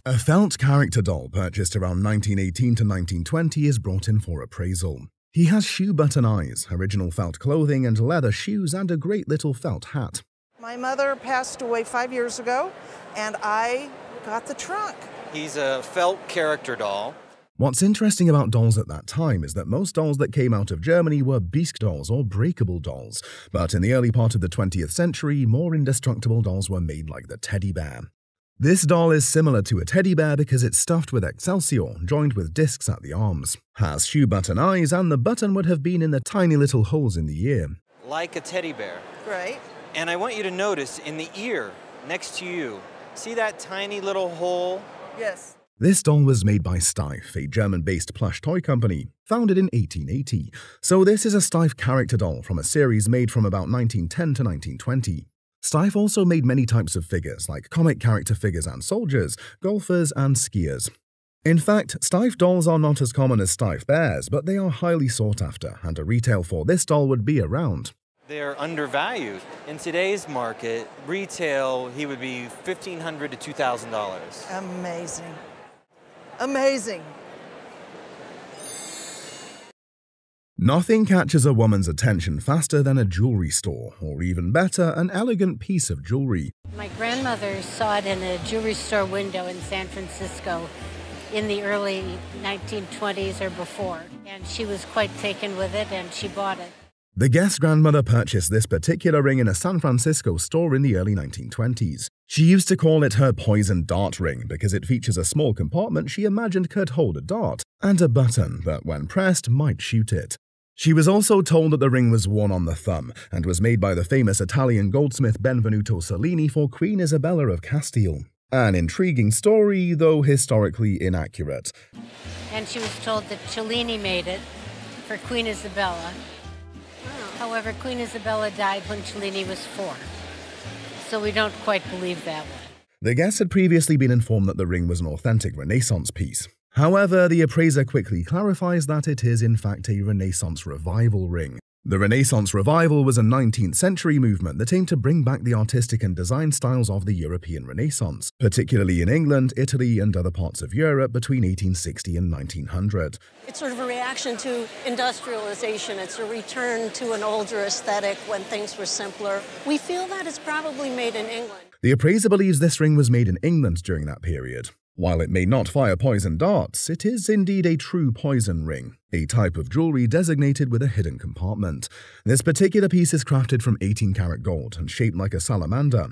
A felt character doll purchased around 1918 to 1920 is brought in for appraisal. He has shoe button eyes, original felt clothing and leather shoes, and a great little felt hat. My mother passed away 5 years ago, and I got the trunk. He's a felt character doll. What's interesting about dolls at that time is that most dolls that came out of Germany were bisque dolls or breakable dolls, but in the early part of the 20th century, more indestructible dolls were made like the teddy bear. This doll is similar to a teddy bear because it's stuffed with excelsior, joined with discs at the arms, has shoe button eyes, and the button would have been in the tiny little holes in the ear. Like a teddy bear. Right. And I want you to notice in the ear next to you, see that tiny little hole? Yes. This doll was made by Steiff, a German-based plush toy company, founded in 1880. So this is a Steiff character doll from a series made from about 1910 to 1920. Steiff also made many types of figures, like comic character figures and soldiers, golfers, and skiers. In fact, Steiff dolls are not as common as Steiff bears, but they are highly sought after, and a retail for this doll would be around. They're undervalued. In today's market, retail, he would be $1,500 to $2,000. Amazing. Amazing. Nothing catches a woman's attention faster than a jewelry store, or even better, an elegant piece of jewelry. My grandmother saw it in a jewelry store window in San Francisco in the early 1920s or before, and she was quite taken with it and she bought it. The guest's grandmother purchased this particular ring in a San Francisco store in the early 1920s. She used to call it her poison dart ring because it features a small compartment she imagined could hold a dart, and a button that, when pressed, might shoot it. She was also told that the ring was worn on the thumb and was made by the famous Italian goldsmith Benvenuto Cellini for Queen Isabella of Castile. An intriguing story, though historically inaccurate. And she was told that Cellini made it for Queen Isabella. However, Queen Isabella died when Cellini was 4, so we don't quite believe that one. The guest had previously been informed that the ring was an authentic Renaissance piece. However, the appraiser quickly clarifies that it is in fact a Renaissance revival ring. The Renaissance revival was a 19th century movement that aimed to bring back the artistic and design styles of the European Renaissance, particularly in England, Italy, and other parts of Europe between 1860 and 1900. It's sort of a reaction to industrialization. It's a return to an older aesthetic when things were simpler. We feel that it's probably made in England. The appraiser believes this ring was made in England during that period. While it may not fire poison darts, it is indeed a true poison ring, a type of jewelry designated with a hidden compartment. This particular piece is crafted from 18-karat gold and shaped like a salamander,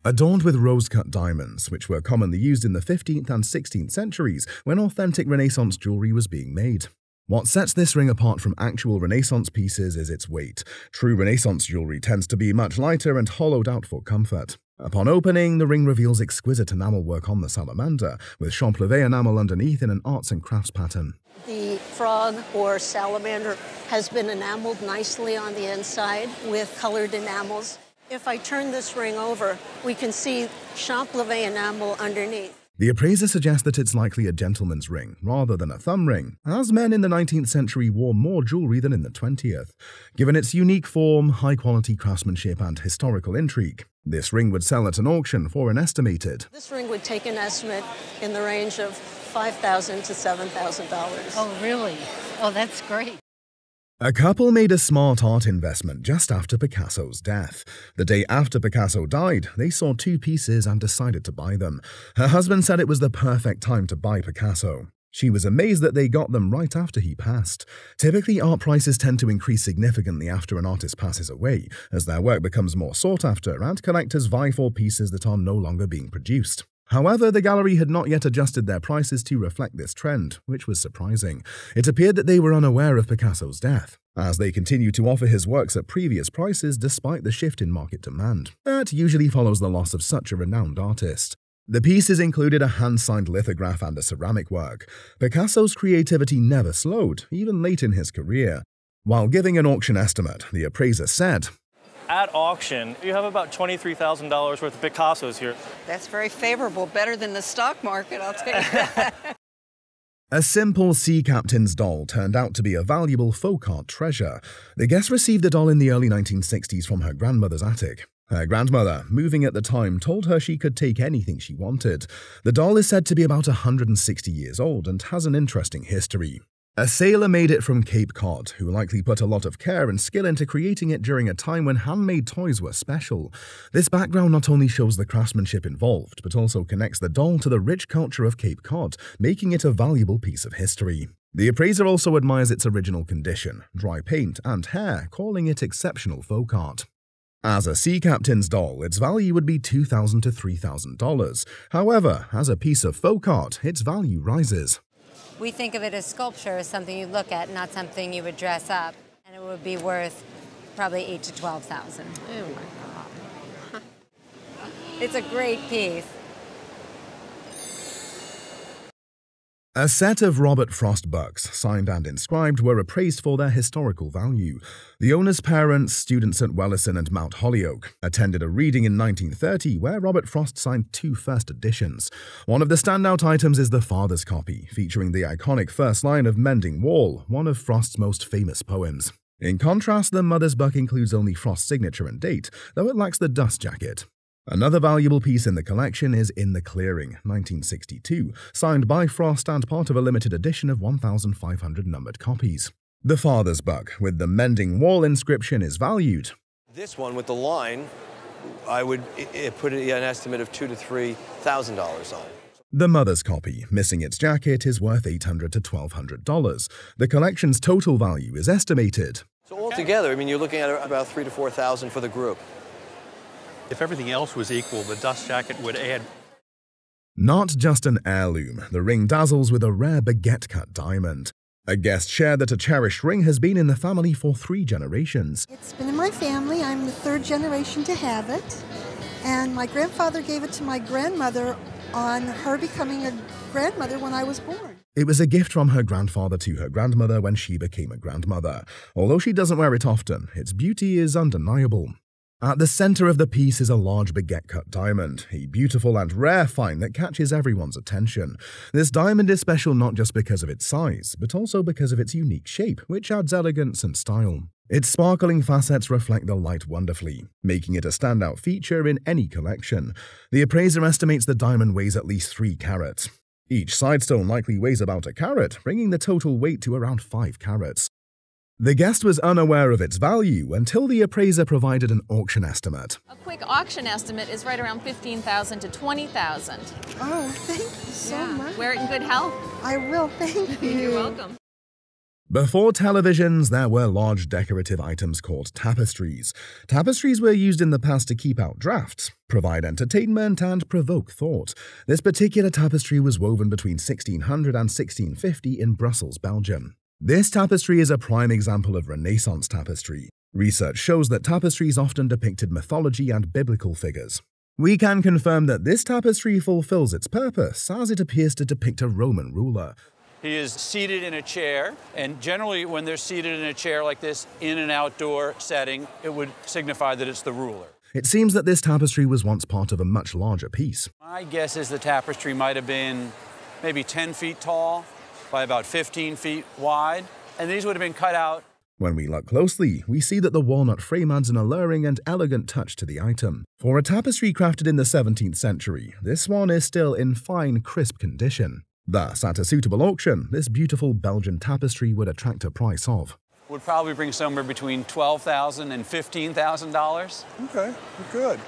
adorned with rose-cut diamonds, which were commonly used in the 15th and 16th centuries when authentic Renaissance jewelry was being made. What sets this ring apart from actual Renaissance pieces is its weight. True Renaissance jewelry tends to be much lighter and hollowed out for comfort. Upon opening, the ring reveals exquisite enamel work on the salamander, with champleve enamel underneath in an arts and crafts pattern. The frog or salamander has been enameled nicely on the inside with colored enamels. If I turn this ring over, we can see champleve enamel underneath. The appraiser suggests that it's likely a gentleman's ring, rather than a thumb ring, as men in the 19th century wore more jewelry than in the 20th. Given its unique form, high-quality craftsmanship, and historical intrigue, this ring would sell at an auction for an estimated. This ring would take an estimate in the range of $5,000 to $7,000. Oh, really? Oh, that's great. A couple made a smart art investment just after Picasso's death. The day after Picasso died, they saw two pieces and decided to buy them. Her husband said it was the perfect time to buy Picasso. She was amazed that they got them right after he passed. Typically, art prices tend to increase significantly after an artist passes away, as their work becomes more sought after and collectors vie for pieces that are no longer being produced. However, the gallery had not yet adjusted their prices to reflect this trend, which was surprising. It appeared that they were unaware of Picasso's death, as they continued to offer his works at previous prices despite the shift in market demand. That usually follows the loss of such a renowned artist. The pieces included a hand-signed lithograph and a ceramic work. Picasso's creativity never slowed, even late in his career. While giving an auction estimate, the appraiser said, "At auction, you have about $23,000 worth of Picassos here." That's very favorable, better than the stock market, I'll tell you that. A simple sea captain's doll turned out to be a valuable folk art treasure. The guest received the doll in the early 1960s from her grandmother's attic. Her grandmother, moving at the time, told her she could take anything she wanted. The doll is said to be about 160 years old and has an interesting history. A sailor made it from Cape Cod, who likely put a lot of care and skill into creating it during a time when handmade toys were special. This background not only shows the craftsmanship involved, but also connects the doll to the rich culture of Cape Cod, making it a valuable piece of history. The appraiser also admires its original condition, dry paint, and hair, calling it exceptional folk art. As a sea captain's doll, its value would be $2,000 to $3,000. However, as a piece of folk art, its value rises. We think of it as sculpture, as something you'd look at, not something you would dress up. And it would be worth probably $8,000 to $12,000. Oh my God. It's a great piece. A set of Robert Frost bucks, signed and inscribed, were appraised for their historical value. The owner's parents, students at Wellison and Mount Holyoke, attended a reading in 1930 where Robert Frost signed 2 first editions. One of the standout items is the father's copy, featuring the iconic first line of Mending Wall, one of Frost's most famous poems. In contrast, the mother's buck includes only Frost's signature and date, though it lacks the dust jacket. Another valuable piece in the collection is In the Clearing, 1962, signed by Frost and part of a limited edition of 1,500 numbered copies. The father's buck, with the Mending Wall inscription, is valued. This one with the line, I would put an estimate of $2,000 to $3,000 on it. The mother's copy, missing its jacket, is worth $800 to $1,200. The collection's total value is estimated. So altogether, I mean, you're looking at about $3,000 to $4,000 for the group. If everything else was equal, the dust jacket would add. Not just an heirloom, the ring dazzles with a rare baguette-cut diamond. A guest shared that a cherished ring has been in the family for 3 generations. It's been in my family. I'm the 3rd generation to have it. And my grandfather gave it to my grandmother on her becoming a grandmother when I was born. It was a gift from her grandfather to her grandmother when she became a grandmother. Although she doesn't wear it often, its beauty is undeniable. At the center of the piece is a large baguette-cut diamond, a beautiful and rare find that catches everyone's attention. This diamond is special not just because of its size, but also because of its unique shape, which adds elegance and style. Its sparkling facets reflect the light wonderfully, making it a standout feature in any collection. The appraiser estimates the diamond weighs at least 3 carats. Each sidestone likely weighs about 1 carat, bringing the total weight to around 5 carats. The guest was unaware of its value until the appraiser provided an auction estimate. A quick auction estimate is right around $15,000 to $20,000. Oh, thank you so much. Wear it in good health. I will, thank you. You're welcome. Before televisions, there were large decorative items called tapestries. Tapestries were used in the past to keep out drafts, provide entertainment, and provoke thought. This particular tapestry was woven between 1600 and 1650 in Brussels, Belgium. This tapestry is a prime example of Renaissance tapestry. Research shows that tapestries often depicted mythology and biblical figures. We can confirm that this tapestry fulfills its purpose, as it appears to depict a Roman ruler. He is seated in a chair, and generally when they're seated in a chair like this in an outdoor setting, it would signify that it's the ruler. It seems that this tapestry was once part of a much larger piece. My guess is the tapestry might have been maybe 10 feet tall by about 15 feet wide, and these would have been cut out. When we look closely, we see that the walnut frame adds an alluring and elegant touch to the item. For a tapestry crafted in the 17th century, this one is still in fine, crisp condition. Thus, at a suitable auction, this beautiful Belgian tapestry would attract a price of. Would probably bring somewhere between $12,000 and $15,000. Okay, good.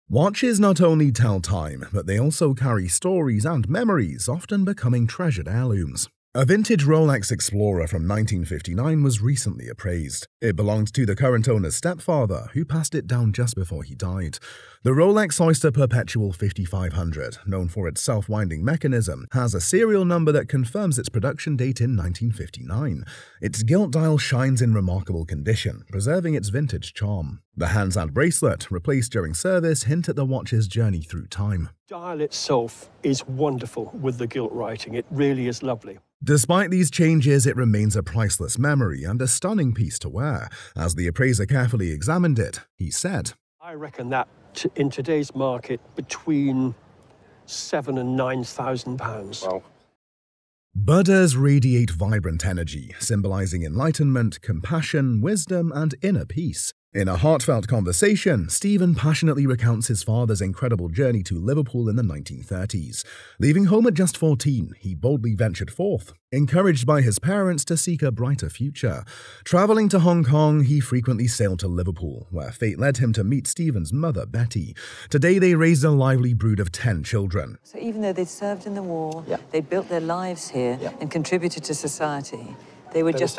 Watches not only tell time, but they also carry stories and memories, often becoming treasured heirlooms. A vintage Rolex Explorer from 1959 was recently appraised. It belonged to the current owner's stepfather, who passed it down just before he died. The Rolex Oyster Perpetual 5500, known for its self-winding mechanism, has a serial number that confirms its production date in 1959. Its gilt dial shines in remarkable condition, preserving its vintage charm. The hands and bracelet, replaced during service, hint at the watch's journey through time. The dial itself is wonderful with the gilt writing. It really is lovely. Despite these changes, it remains a priceless memory and a stunning piece to wear. As the appraiser carefully examined it, he said, I reckon that in today's market between £7,000 and £9,000. Wow. Buddhas radiate vibrant energy, symbolizing enlightenment, compassion, wisdom, and inner peace. In a heartfelt conversation, Stephen passionately recounts his father's incredible journey to Liverpool in the 1930s. Leaving home at just 14, he boldly ventured forth, encouraged by his parents to seek a brighter future. Traveling to Hong Kong, he frequently sailed to Liverpool, where fate led him to meet Stephen's mother, Betty. Today, they raised a lively brood of 10 children. So even though they'd served in the war, they'd built their lives here and contributed to society, they were just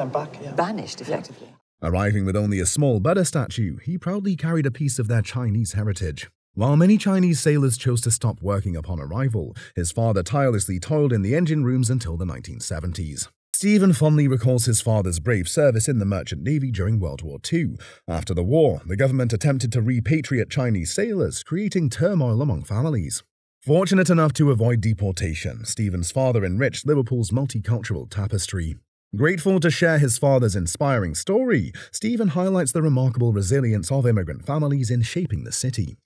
banished, effectively. Arriving with only a small Buddha statue, he proudly carried a piece of their Chinese heritage. While many Chinese sailors chose to stop working upon arrival, his father tirelessly toiled in the engine rooms until the 1970s. Stephen fondly recalls his father's brave service in the Merchant Navy during World War II. After the war, the government attempted to repatriate Chinese sailors, creating turmoil among families. Fortunate enough to avoid deportation, Stephen's father enriched Liverpool's multicultural tapestry. Grateful to share his father's inspiring story, Stephen highlights the remarkable resilience of immigrant families in shaping the city.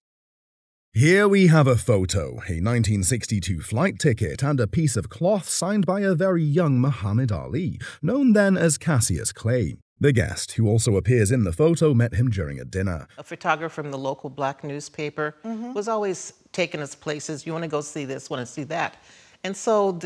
Here we have a photo, a 1962 flight ticket, and a piece of cloth signed by a very young Muhammad Ali, known then as Cassius Clay. The guest, who also appears in the photo, met him during a dinner. A photographer from the local black newspaper was always taking us places. You want to go see this, want to see that. And so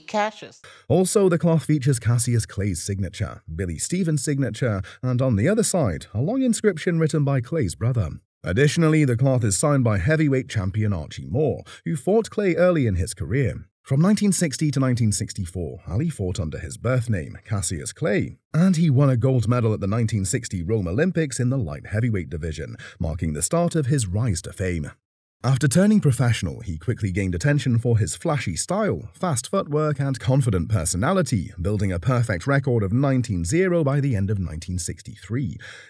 Cassius. Also, the cloth features Cassius Clay's signature, Billy Stephen's signature, and on the other side, a long inscription written by Clay's brother. Additionally, the cloth is signed by heavyweight champion Archie Moore, who fought Clay early in his career. From 1960 to 1964, Ali fought under his birth name, Cassius Clay, and he won a gold medal at the 1960 Rome Olympics in the light heavyweight division, marking the start of his rise to fame. After turning professional, he quickly gained attention for his flashy style, fast footwork, and confident personality, building a perfect record of 19-0 by the end of 1963.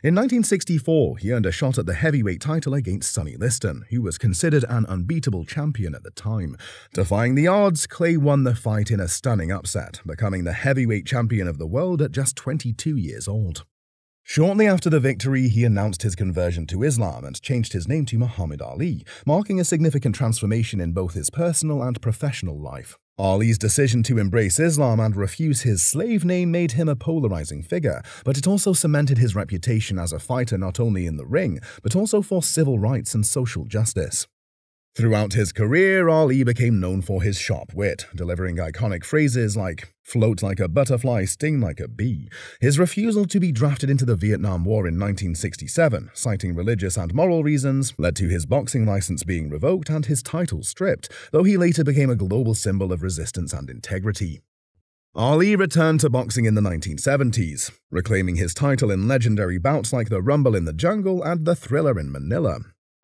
In 1964, he earned a shot at the heavyweight title against Sonny Liston, who was considered an unbeatable champion at the time. Defying the odds, Clay won the fight in a stunning upset, becoming the heavyweight champion of the world at just 22 years old. Shortly after the victory, he announced his conversion to Islam and changed his name to Muhammad Ali, marking a significant transformation in both his personal and professional life. Ali's decision to embrace Islam and refuse his slave name made him a polarizing figure, but it also cemented his reputation as a fighter not only in the ring, but also for civil rights and social justice. Throughout his career, Ali became known for his sharp wit, delivering iconic phrases like, "float like a butterfly, sting like a bee." His refusal to be drafted into the Vietnam War in 1967, citing religious and moral reasons, led to his boxing license being revoked and his title stripped, though he later became a global symbol of resistance and integrity. Ali returned to boxing in the 1970s, reclaiming his title in legendary bouts like the Rumble in the Jungle and the Thriller in Manila.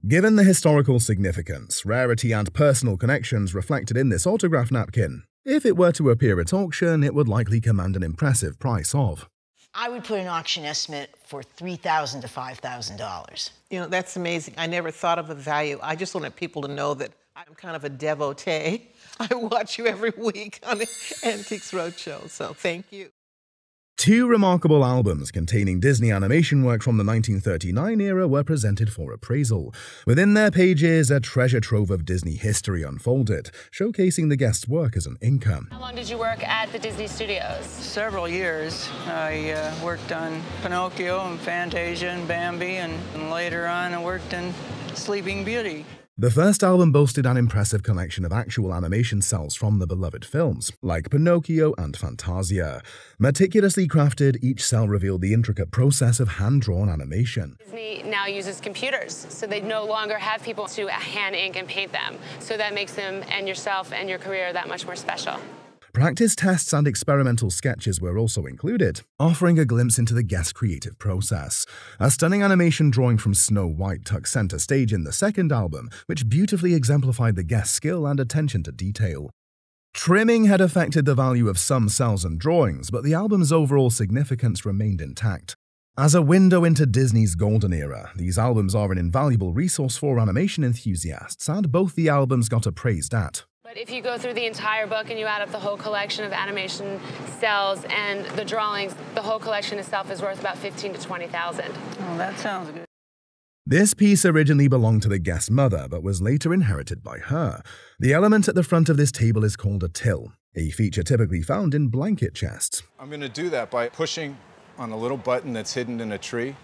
Given the historical significance, rarity, and personal connections reflected in this autograph napkin, if it were to appear at auction, it would likely command an impressive price of. I would put an auction estimate for $3,000 to $5,000. You know, that's amazing. I never thought of a value. I just wanted people to know that I'm kind of a devotee. I watch you every week on the Antiques Roadshow, so thank you. Two remarkable albums containing Disney animation work from the 1939 era were presented for appraisal. Within their pages, a treasure trove of Disney history unfolded, showcasing the guests' work as an income. How long did you work at the Disney Studios? Several years. I worked on Pinocchio and Fantasia and Bambi, and later on I worked in Sleeping Beauty. The first album boasted an impressive collection of actual animation cells from the beloved films, like Pinocchio and Fantasia. Meticulously crafted, each cell revealed the intricate process of hand-drawn animation. Disney now uses computers, so they no longer have people to hand ink and paint them. So that makes them and yourself and your career that much more special. Practice tests and experimental sketches were also included, offering a glimpse into the guest's creative process. A stunning animation drawing from Snow White took center stage in the second album, which beautifully exemplified the guest's skill and attention to detail. Trimming had affected the value of some cells and drawings, but the album's overall significance remained intact. As a window into Disney's golden era, these albums are an invaluable resource for animation enthusiasts, and both the albums got appraised at. But if you go through the entire book and you add up the whole collection of animation cells and the drawings, the whole collection itself is worth about $15,000 to $20,000. Oh, that sounds good. This piece originally belonged to the guest's mother, but was later inherited by her. The element at the front of this table is called a till, a feature typically found in blanket chests. I'm going to do that by pushing on a little button that's hidden in a tree.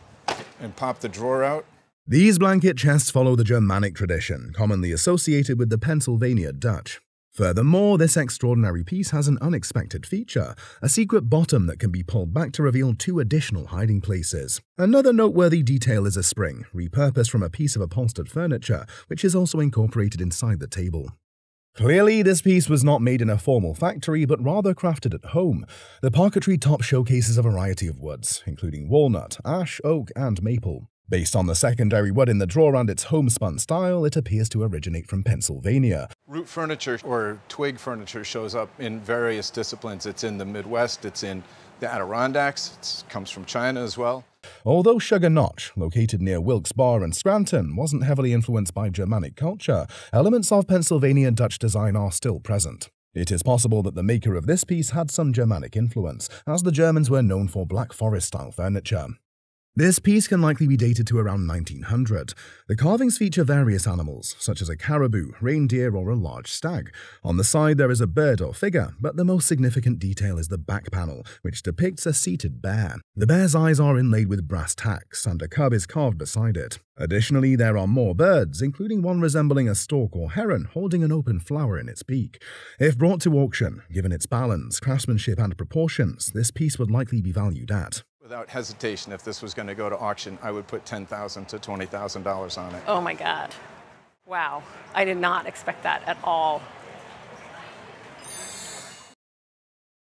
and pop the drawer out. These blanket chests follow the Germanic tradition, commonly associated with the Pennsylvania Dutch. Furthermore, this extraordinary piece has an unexpected feature, a secret bottom that can be pulled back to reveal 2 additional hiding places. Another noteworthy detail is a spring, repurposed from a piece of upholstered furniture, which is also incorporated inside the table. Clearly, this piece was not made in a formal factory, but rather crafted at home. The parquetry top showcases a variety of woods, including walnut, ash, oak, and maple. Based on the secondary wood in the drawer and its homespun style, it appears to originate from Pennsylvania. Root furniture or twig furniture shows up in various disciplines. It's in the Midwest, it's in the Adirondacks, it comes from China as well. Although Sugar Notch, located near Wilkes-Barre and Scranton, wasn't heavily influenced by Germanic culture, elements of Pennsylvania Dutch design are still present. It is possible that the maker of this piece had some Germanic influence, as the Germans were known for Black Forest-style furniture. This piece can likely be dated to around 1900. The carvings feature various animals, such as a caribou, reindeer, or a large stag. On the side there is a bird or figure, but the most significant detail is the back panel, which depicts a seated bear. The bear's eyes are inlaid with brass tacks, and a cub is carved beside it. Additionally, there are more birds, including one resembling a stork or heron holding an open flower in its beak. If brought to auction, given its balance, craftsmanship, and proportions, this piece would likely be valued at. Without hesitation, if this was going to go to auction, I would put $10,000 to $20,000 on it. Oh my God. Wow. I did not expect that at all.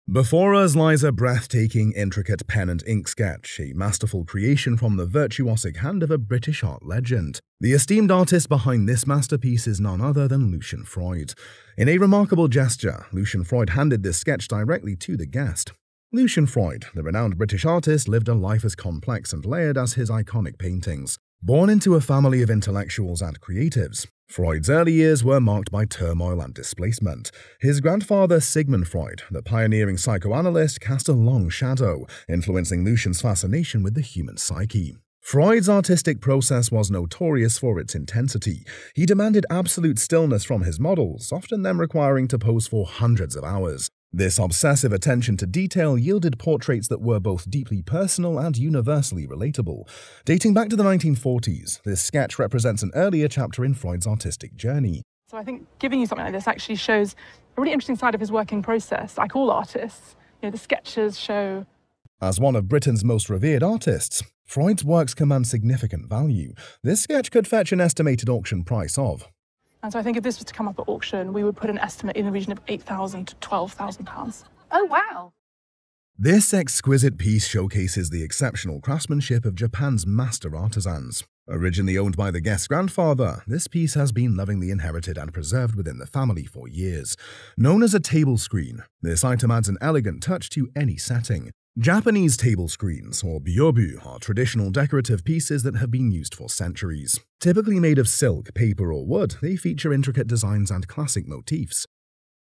Before us lies a breathtaking, intricate pen and ink sketch, a masterful creation from the virtuosic hand of a British art legend. The esteemed artist behind this masterpiece is none other than Lucian Freud. In a remarkable gesture, Lucian Freud handed this sketch directly to the guest. Lucian Freud, the renowned British artist, lived a life as complex and layered as his iconic paintings. Born into a family of intellectuals and creatives, Freud's early years were marked by turmoil and displacement. His grandfather, Sigmund Freud, the pioneering psychoanalyst, cast a long shadow, influencing Lucian's fascination with the human psyche. Freud's artistic process was notorious for its intensity. He demanded absolute stillness from his models, often them requiring to pose for hundreds of hours. This obsessive attention to detail yielded portraits that were both deeply personal and universally relatable. Dating back to the 1940s, this sketch represents an earlier chapter in Freud's artistic journey. So I think giving you something like this actually shows a really interesting side of his working process, like all artists. The sketches show... As one of Britain's most revered artists, Freud's works command significant value. This sketch could fetch an estimated auction price of... And so I think if this was to come up at auction, we would put an estimate in the region of £8,000 to £12,000. Oh, wow. This exquisite piece showcases the exceptional craftsmanship of Japan's master artisans. Originally owned by the guest's grandfather, this piece has been lovingly inherited and preserved within the family for years. Known as a table screen, this item adds an elegant touch to any setting. Japanese table screens, or byobu, are traditional decorative pieces that have been used for centuries. Typically made of silk, paper, or wood, they feature intricate designs and classic motifs.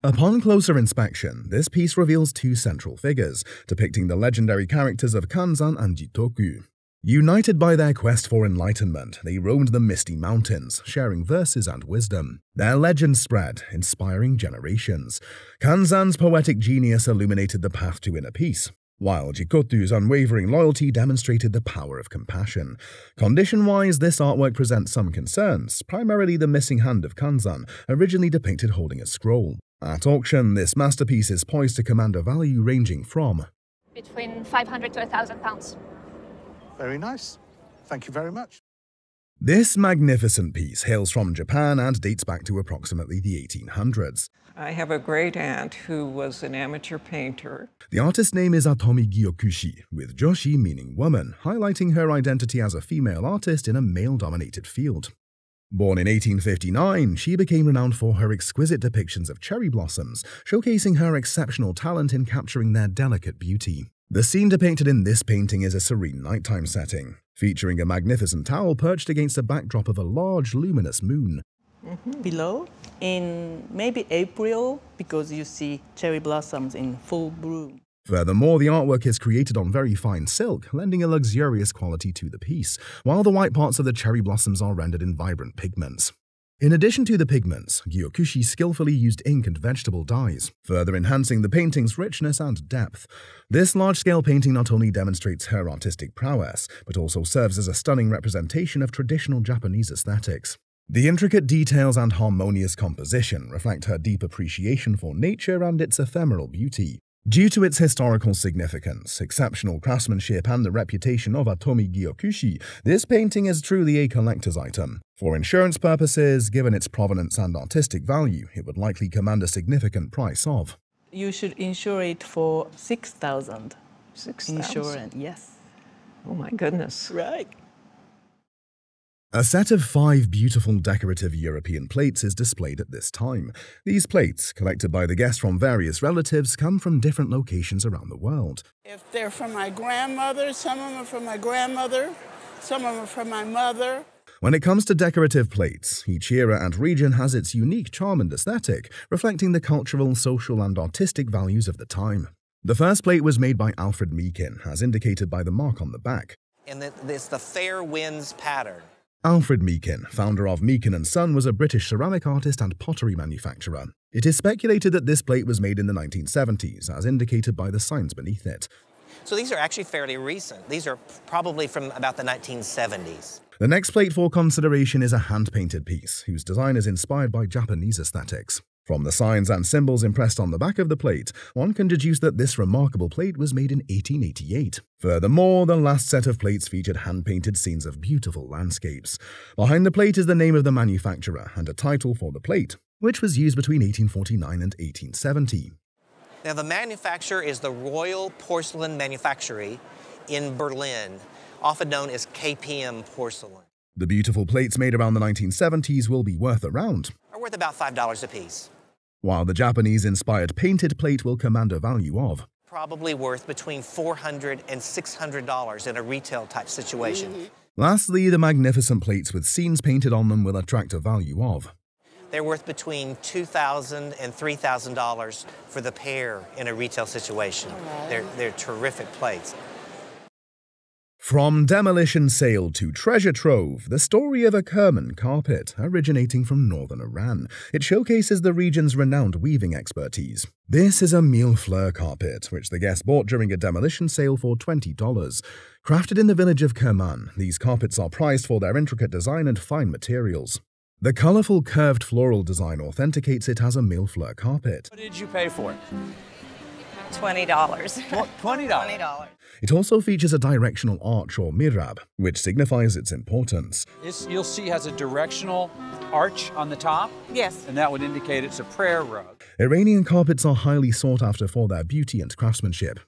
Upon closer inspection, this piece reveals 2 central figures, depicting the legendary characters of Kanzan and Jitoku. United by their quest for enlightenment, they roamed the misty mountains, sharing verses and wisdom. Their legends spread, inspiring generations. Kanzan's poetic genius illuminated the path to inner peace, while Jikotu's unwavering loyalty demonstrated the power of compassion. Condition-wise, this artwork presents some concerns, primarily the missing hand of Kanzan, originally depicted holding a scroll. At auction, this masterpiece is poised to command a value ranging from between £500 to £1,000. Very nice. Thank you very much. This magnificent piece hails from Japan and dates back to approximately the 1800s. I have a great aunt who was an amateur painter. The artist's name is Atomi Gyokushi, with Joshi meaning woman, highlighting her identity as a female artist in a male-dominated field. Born in 1859, she became renowned for her exquisite depictions of cherry blossoms, showcasing her exceptional talent in capturing their delicate beauty. The scene depicted in this painting is a serene nighttime setting, featuring a magnificent owl perched against a backdrop of a large, luminous moon. Below, in maybe April, because you see cherry blossoms in full bloom. Furthermore, the artwork is created on very fine silk, lending a luxurious quality to the piece, while the white parts of the cherry blossoms are rendered in vibrant pigments. In addition to the pigments, Gyokushi skillfully used ink and vegetable dyes, further enhancing the painting's richness and depth. This large-scale painting not only demonstrates her artistic prowess, but also serves as a stunning representation of traditional Japanese aesthetics. The intricate details and harmonious composition reflect her deep appreciation for nature and its ephemeral beauty. Due to its historical significance, exceptional craftsmanship, and the reputation of Atomi Gyokushi, this painting is truly a collector's item. For insurance purposes, given its provenance and artistic value, it would likely command a significant price of. You should insure it for 6,000. 6,000? Insurance, yes. Oh my goodness. Right. A set of 5 beautiful decorative European plates is displayed at this time. These plates, collected by the guests from various relatives, come from different locations around the world. If they're from my grandmother, some of them are from my grandmother, some of them are from my mother. When it comes to decorative plates, each era and region has its unique charm and aesthetic, reflecting the cultural, social, and artistic values of the time. The first plate was made by Alfred Meekin, as indicated by the mark on the back. And it's the Fair Winds pattern. Alfred Meekin, founder of Meekin & Son, was a British ceramic artist and pottery manufacturer. It is speculated that this plate was made in the 1970s, as indicated by the signs beneath it. So these are actually fairly recent. These are probably from about the 1970s. The next plate for consideration is a hand-painted piece, whose design is inspired by Japanese aesthetics. From the signs and symbols impressed on the back of the plate, one can deduce that this remarkable plate was made in 1888. Furthermore, the last set of plates featured hand-painted scenes of beautiful landscapes. Behind the plate is the name of the manufacturer and a title for the plate, which was used between 1849 and 1870. Now, the manufacturer is the Royal Porcelain Manufactory in Berlin, often known as KPM Porcelain. The beautiful plates made around the 1970s will be worth around, Are worth about $5 a piece. while the Japanese-inspired painted plate will command a value of. Probably worth between $400 and $600 in a retail type situation. Lastly, the magnificent plates with scenes painted on them will attract a value of. They're worth between $2,000 and $3,000 for the pair in a retail situation. They're terrific plates. From demolition sale to treasure trove, the story of a Kerman carpet originating from northern Iran. It showcases the region's renowned weaving expertise. This is a mille fleur carpet, which the guest bought during a demolition sale for $20. Crafted in the village of Kerman, these carpets are prized for their intricate design and fine materials. The colorful curved floral design authenticates it as a mille fleur carpet. What did you pay for it? $20. $20. It also features a directional arch or mihrab, which signifies its importance. You'll see has a directional arch on the top. Yes. And that would indicate it's a prayer rug. Iranian carpets are highly sought after for their beauty and craftsmanship.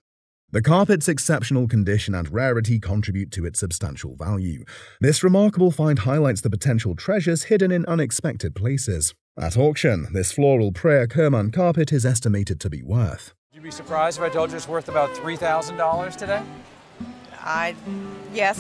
The carpet's exceptional condition and rarity contribute to its substantial value. This remarkable find highlights the potential treasures hidden in unexpected places. At auction, this floral prayer Kerman carpet is estimated to be worth. Would you be surprised if I told you it's worth about $3,000 today? Yes.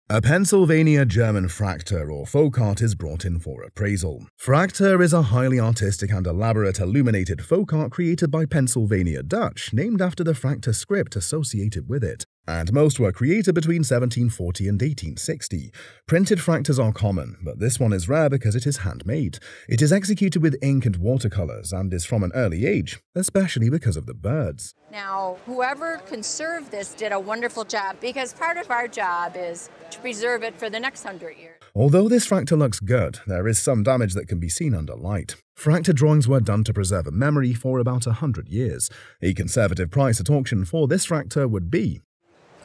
A Pennsylvania German fracture or folk art is brought in for appraisal. Fracture is a highly artistic and elaborate illuminated folk art created by Pennsylvania Dutch, named after the fracture script associated with it. And most were created between 1740 and 1860. Printed fractures are common, but this one is rare because it is handmade. It is executed with ink and watercolors and is from an early age, especially because of the birds. Now, whoever conserved this did a wonderful job, because part of our job is to preserve it for the next 100 years. Although this fracture looks good, there is some damage that can be seen under light. Fracture drawings were done to preserve a memory for about 100 years. A conservative price at auction for this fracture would be.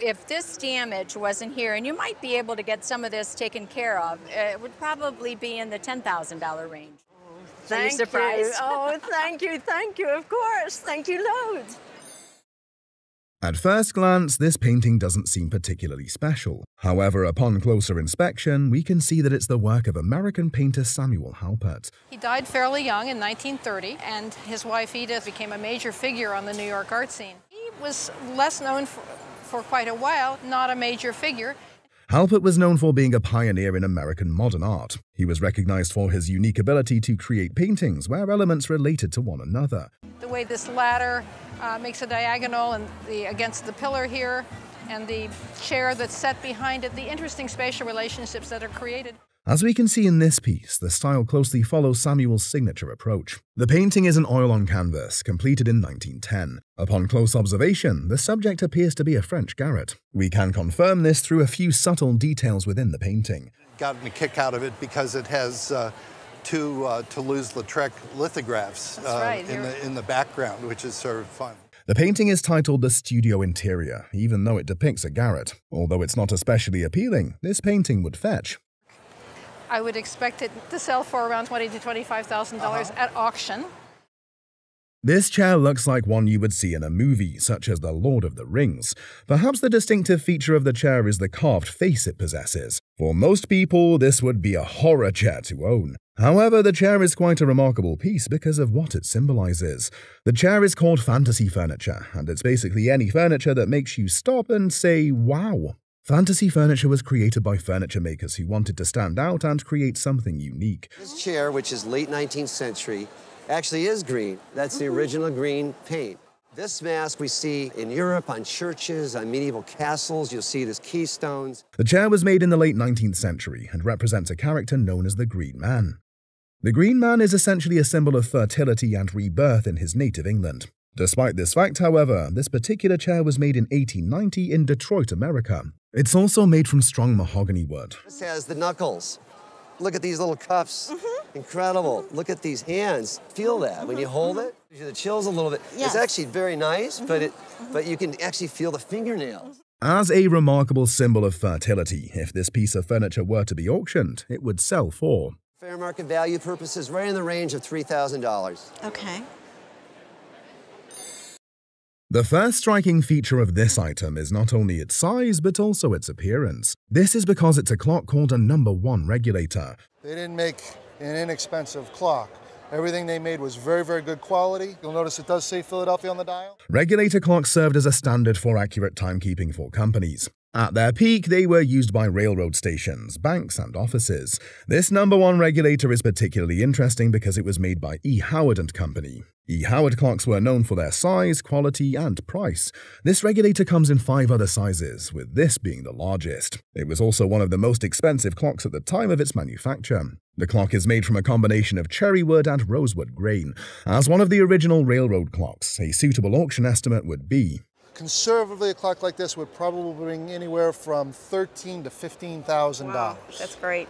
If this damage wasn't here, and you might be able to get some of this taken care of, it would probably be in the $10,000 range. Thank you. Oh, thank you, of course. Thank you loads. At first glance, this painting doesn't seem particularly special. However, upon closer inspection, we can see that it's the work of American painter Samuel Halpert. He died fairly young in 1930, and his wife Edith became a major figure on the New York art scene. He was less known for quite a while, not a major figure. Halpert was known for being a pioneer in American modern art. He was recognized for his unique ability to create paintings where elements related to one another. The way this ladder makes a diagonal and against the pillar here, and the chair that's set behind it, the interesting spatial relationships that are created. As we can see in this piece, the style closely follows Samuel's signature approach. The painting is an oil on canvas, completed in 1910. Upon close observation, the subject appears to be a French garret. We can confirm this through a few subtle details within the painting. Gotten a kick out of it because it has two Toulouse-Lautrec lithographs in the background, which is sort of fun. The painting is titled The Studio Interior, even though it depicts a garret. Although it's not especially appealing, this painting would fetch. I would expect it to sell for around $20,000 to $25,000 at auction. This chair looks like one you would see in a movie, such as The Lord of the Rings. Perhaps the distinctive feature of the chair is the carved face it possesses. For most people, this would be a horror chair to own. However, the chair is quite a remarkable piece because of what it symbolizes. The chair is called fantasy furniture, and it's basically any furniture that makes you stop and say, wow. Fantasy furniture was created by furniture makers who wanted to stand out and create something unique. This chair, which is late 19th century, actually is green. That's the original green paint. This mask we see in Europe on churches, on medieval castles. You'll see it as keystones. The chair was made in the late 19th century and represents a character known as the Green Man. The Green Man is essentially a symbol of fertility and rebirth in his native England. Despite this fact, however, this particular chair was made in 1890 in Detroit, America. It's also made from strong mahogany wood. This has the knuckles. Look at these little cuffs. Incredible. Look at these hands. Feel that when you hold it. Gives you the chills a little bit. Yes. It's actually very nice, but you can actually feel the fingernails. As a remarkable symbol of fertility, if this piece of furniture were to be auctioned, it would sell for Fair market value purposes, right in the range of $3,000. Okay. The first striking feature of this item is not only its size, but also its appearance. This is because it's a clock called a #1 regulator. They didn't make an inexpensive clock. Everything they made was very, very good quality. You'll notice it does say Philadelphia on the dial. Regulator clocks served as a standard for accurate timekeeping for companies. At their peak, they were used by railroad stations, banks, and offices. This #1 regulator is particularly interesting because it was made by E. Howard & Company. E. Howard clocks were known for their size, quality, and price. This regulator comes in 5 other sizes, with this being the largest. It was also one of the most expensive clocks at the time of its manufacture. The clock is made from a combination of cherry wood and rosewood grain. As one of the original railroad clocks, a suitable auction estimate would be Conservatively, a clock like this would probably bring anywhere from $13,000 to $15,000. Wow, that's great.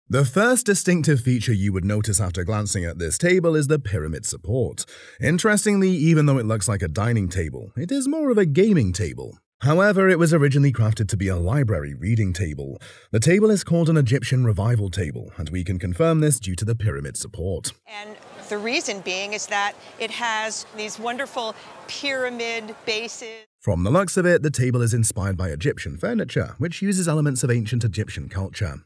The first distinctive feature you would notice after glancing at this table is the pyramid support. Interestingly, even though it looks like a dining table, it is more of a gaming table. However, it was originally crafted to be a library reading table. The table is called an Egyptian revival table, and we can confirm this due to the pyramid support. And the reason being is that it has these wonderful pyramid bases. From the looks of it, the table is inspired by Egyptian furniture, which uses elements of ancient Egyptian culture.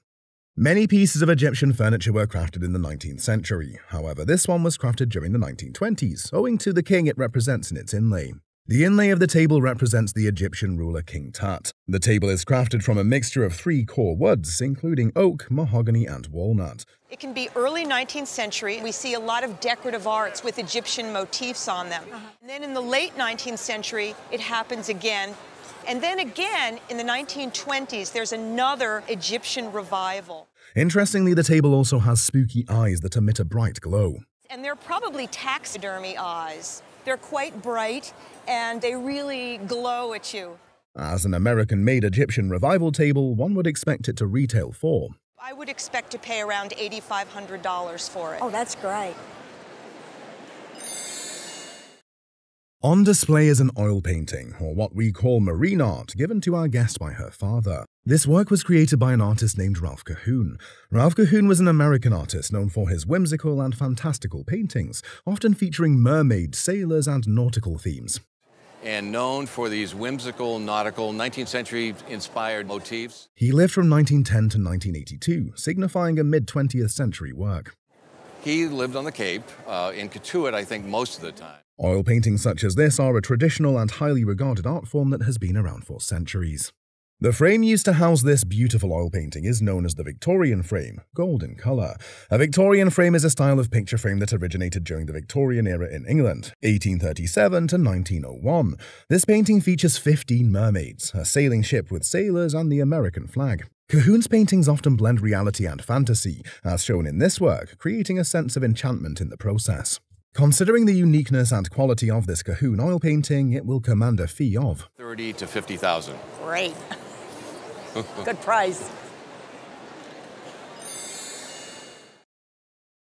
Many pieces of Egyptian furniture were crafted in the 19th century. However, this one was crafted during the 1920s, owing to the king it represents in its inlay. The inlay of the table represents the Egyptian ruler King Tut. The table is crafted from a mixture of 3 core woods, including oak, mahogany, and walnut. It can be early 19th century. We see a lot of decorative arts with Egyptian motifs on them. And then in the late 19th century, it happens again. And then again, in the 1920s, there's another Egyptian revival. Interestingly, the table also has spooky eyes that emit a bright glow. And they're probably taxidermy eyes. They're quite bright, and they really glow at you. As an American-made Egyptian revival table, one would expect it to retail for I would expect to pay around $8,500 for it. Oh, that's great. On display is an oil painting, or what we call marine art, given to our guest by her father. This work was created by an artist named Ralph Cahoon. Ralph Cahoon was an American artist known for his whimsical and fantastical paintings, often featuring mermaids, sailors, and nautical themes. And known for these whimsical, nautical, 19th century inspired motifs. He lived from 1910 to 1982, signifying a mid-20th century work. He lived on the Cape, in Cotuit, I think, most of the time. Oil paintings such as this are a traditional and highly regarded art form that has been around for centuries. The frame used to house this beautiful oil painting is known as the Victorian frame, gold in colour. A Victorian frame is a style of picture frame that originated during the Victorian era in England, 1837 to 1901. This painting features 15 mermaids, a sailing ship with sailors, and the American flag. Cahoon's paintings often blend reality and fantasy, as shown in this work, creating a sense of enchantment in the process. Considering the uniqueness and quality of this Cahoon oil painting, it will command a fee of $30,000 to $50,000. Great. Good price.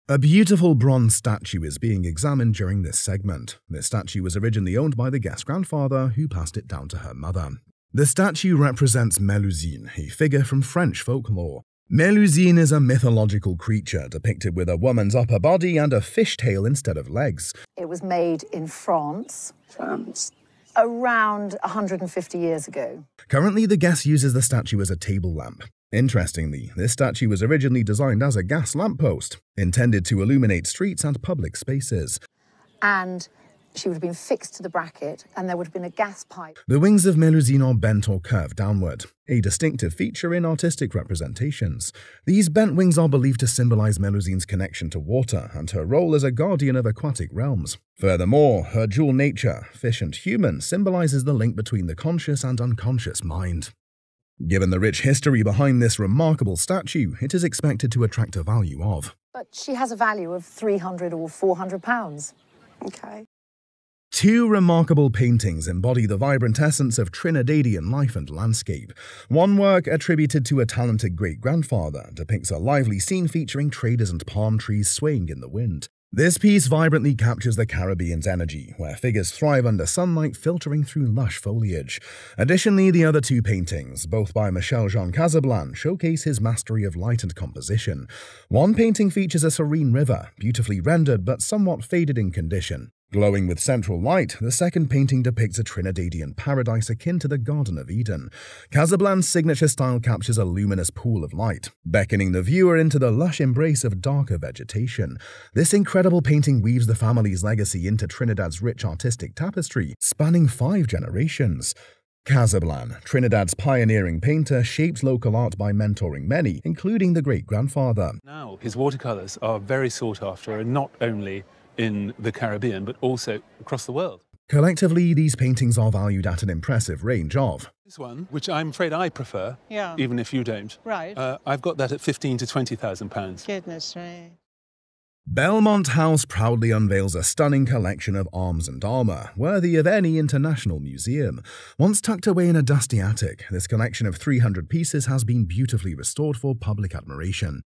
A beautiful bronze statue is being examined during this segment. This statue was originally owned by the guest's grandfather, who passed it down to her mother. The statue represents Mélusine, a figure from French folklore. Mélusine is a mythological creature depicted with a woman's upper body and a fishtail instead of legs. It was made in France. Around 150 years ago. Currently, the guest uses the statue as a table lamp. Interestingly, this statue was originally designed as a gas lamppost, intended to illuminate streets and public spaces. And she would have been fixed to the bracket, and there would have been a gas pipe. The wings of Mélusine are bent or curved downward, a distinctive feature in artistic representations. These bent wings are believed to symbolize Mélusine's connection to water and her role as a guardian of aquatic realms. Furthermore, her dual nature, fish and human, symbolizes the link between the conscious and unconscious mind. Given the rich history behind this remarkable statue, it is expected to attract a value of. But she has a value of £300 or £400. Okay. Two remarkable paintings embody the vibrant essence of Trinidadian life and landscape. One work, attributed to a talented great-grandfather, depicts a lively scene featuring traders and palm trees swaying in the wind. This piece vibrantly captures the Caribbean's energy, where figures thrive under sunlight filtering through lush foliage. Additionally, the other two paintings, both by Michel-Jean Casablanc, showcase his mastery of light and composition. One painting features a serene river, beautifully rendered but somewhat faded in condition. Glowing with central light, the second painting depicts a Trinidadian paradise akin to the Garden of Eden. Casablanc's signature style captures a luminous pool of light, beckoning the viewer into the lush embrace of darker vegetation. This incredible painting weaves the family's legacy into Trinidad's rich artistic tapestry, spanning 5 generations. Casablanc, Trinidad's pioneering painter, shaped local art by mentoring many, including the great-grandfather. Now, his watercolors are very sought after, and not only in the Caribbean, but also across the world. Collectively, these paintings are valued at an impressive range of. This one, which I'm afraid I prefer, Yeah. even if you don't, Right. I've got that at £15,000 to £20,000. Goodness me. Belmont House proudly unveils a stunning collection of arms and armor, worthy of any international museum. Once tucked away in a dusty attic, this collection of 300 pieces has been beautifully restored for public admiration.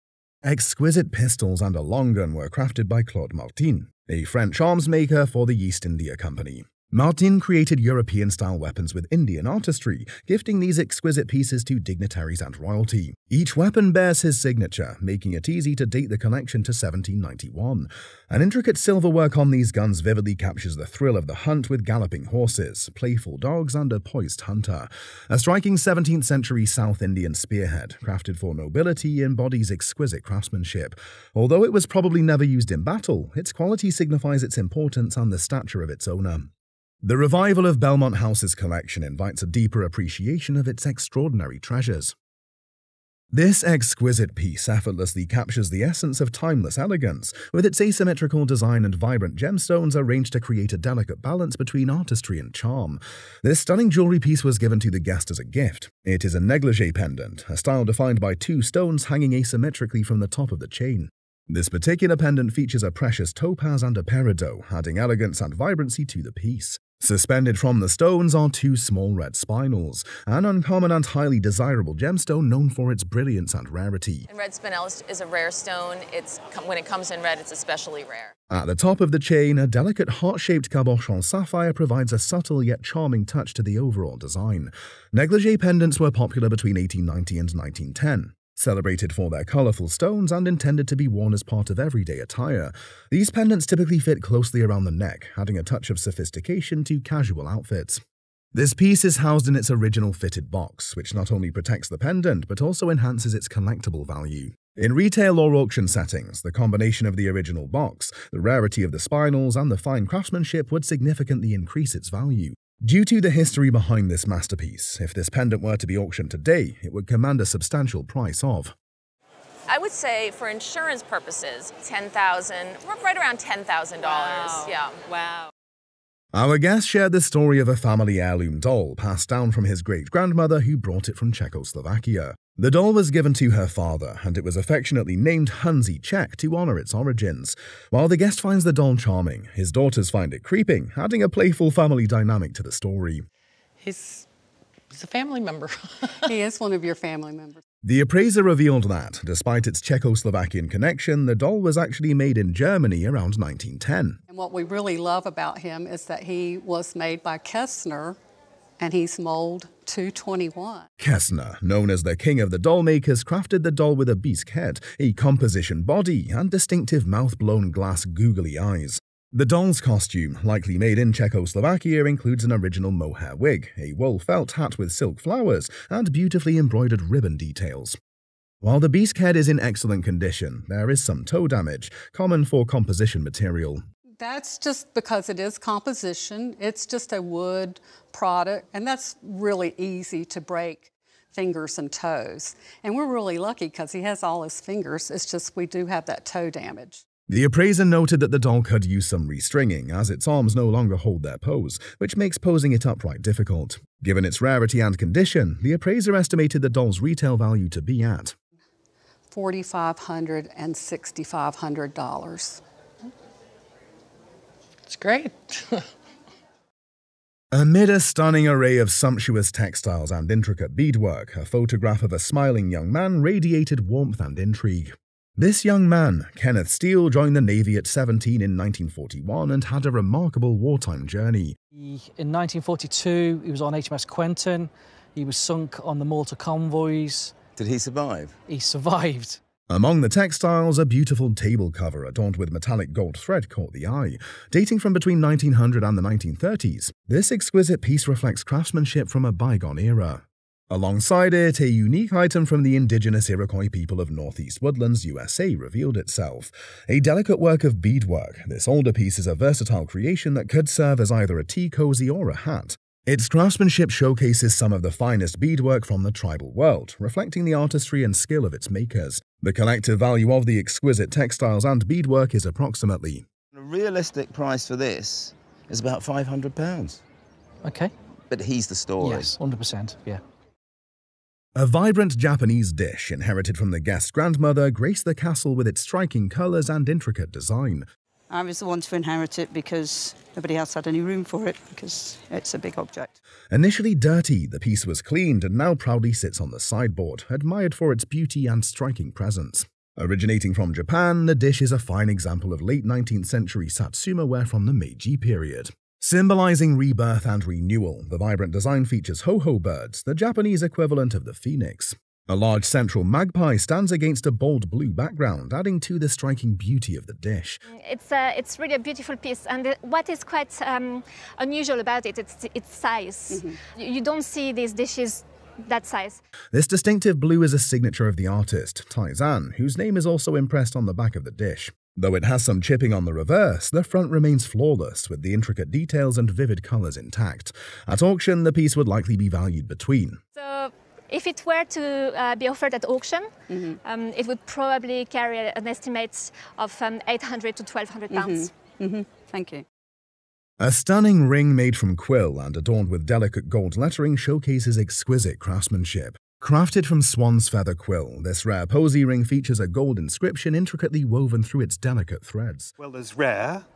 Exquisite pistols and a long gun were crafted by Claude Martin, a French arms maker for the East India Company. Martin created European-style weapons with Indian artistry, gifting these exquisite pieces to dignitaries and royalty. Each weapon bears his signature, making it easy to date the collection to 1791. An intricate silver work on these guns vividly captures the thrill of the hunt with galloping horses, playful dogs, and a poised hunter. A striking 17th century South Indian spearhead, crafted for nobility, embodies exquisite craftsmanship. Although it was probably never used in battle, its quality signifies its importance and the stature of its owner. The revival of Belmont House's collection invites a deeper appreciation of its extraordinary treasures. This exquisite piece effortlessly captures the essence of timeless elegance, with its asymmetrical design and vibrant gemstones arranged to create a delicate balance between artistry and charm. This stunning jewelry piece was given to the guest as a gift. It is a negligee pendant, a style defined by 2 stones hanging asymmetrically from the top of the chain. This particular pendant features a precious topaz and a peridot, adding elegance and vibrancy to the piece. Suspended from the stones are 2 small red spinels, an uncommon and highly desirable gemstone known for its brilliance and rarity. And red spinel is a rare stone. When it comes in red, it's especially rare. At the top of the chain, a delicate heart-shaped cabochon sapphire provides a subtle yet charming touch to the overall design. Negligee pendants were popular between 1890 and 1910. Celebrated for their colorful stones and intended to be worn as part of everyday attire. These pendants typically fit closely around the neck, adding a touch of sophistication to casual outfits. This piece is housed in its original fitted box, which not only protects the pendant but also enhances its collectible value. In retail or auction settings, the combination of the original box, the rarity of the spinels, and the fine craftsmanship would significantly increase its value. Due to the history behind this masterpiece, if this pendant were to be auctioned today, it would command a substantial price of. I would say for insurance purposes, $10,000, right around $10,000. Wow. Yeah. Wow. Our guest shared the story of a family heirloom doll passed down from his great-grandmother who brought it from Czechoslovakia. The doll was given to her father, and it was affectionately named Hansi Czech to honor its origins. While the guest finds the doll charming, his daughters find it creeping, adding a playful family dynamic to the story. He's a family member. He is one of your family members. The appraiser revealed that, despite its Czechoslovakian connection, the doll was actually made in Germany around 1910. And what we really love about him is that he was made by Kessner, and he's mold 221. Kessner, known as the king of the doll makers, crafted the doll with a bisque head, a composition body, and distinctive mouth-blown glass googly eyes. The doll's costume, likely made in Czechoslovakia, includes an original mohair wig, a wool felt hat with silk flowers, and beautifully embroidered ribbon details. While the bisque head is in excellent condition, there is some toe damage, common for composition material. That's just because it is composition. It's just a wood product, and that's really easy to break fingers and toes. And we're really lucky because he has all his fingers. It's just we do have that toe damage. The appraiser noted that the doll could use some restringing, as its arms no longer hold their pose, which makes posing it upright difficult. Given its rarity and condition, the appraiser estimated the doll's retail value to be at $4,500 and $6,500. It's great. Amid a stunning array of sumptuous textiles and intricate beadwork, a photograph of a smiling young man radiated warmth and intrigue. This young man, Kenneth Steele, joined the Navy at 17 in 1941 and had a remarkable wartime journey. In 1942, he was on HMS Quentin. He was sunk on the Malta convoys. Did he survive? He survived. Among the textiles, a beautiful table cover adorned with metallic gold thread caught the eye. Dating from between 1900 and the 1930s, this exquisite piece reflects craftsmanship from a bygone era. Alongside it, a unique item from the indigenous Iroquois people of Northeast Woodlands, USA, revealed itself. A delicate work of beadwork, this older piece is a versatile creation that could serve as either a tea cozy or a hat. Its craftsmanship showcases some of the finest beadwork from the tribal world, reflecting the artistry and skill of its makers. The collective value of the exquisite textiles and beadwork is approximately. A realistic price for this is about £500. Okay. But he's the story. Yes, 100%, yeah. A vibrant Japanese dish inherited from the guest's grandmother graced the castle with its striking colours and intricate design. I was the one to inherit it because nobody else had any room for it, because it's a big object. Initially dirty, the piece was cleaned and now proudly sits on the sideboard, admired for its beauty and striking presence. Originating from Japan, the dish is a fine example of late 19th century Satsuma ware from the Meiji period. Symbolizing rebirth and renewal, the vibrant design features ho-ho birds, the Japanese equivalent of the phoenix. A large central magpie stands against a bold blue background, adding to the striking beauty of the dish. It's really a beautiful piece, and what is quite unusual about it, it's its size. Mm-hmm. You don't see these dishes that size. This distinctive blue is a signature of the artist, Taizan, whose name is also impressed on the back of the dish. Though it has some chipping on the reverse, the front remains flawless, with the intricate details and vivid colours intact. At auction, the piece would likely be valued between. So, if it were to be offered at auction, it would probably carry an estimate of £800 to £1,200. Thank you. A stunning ring made from quill and adorned with delicate gold lettering showcases exquisite craftsmanship. Crafted from swan's feather quill, this rare posy ring features a gold inscription intricately woven through its delicate threads. Well, there's rare,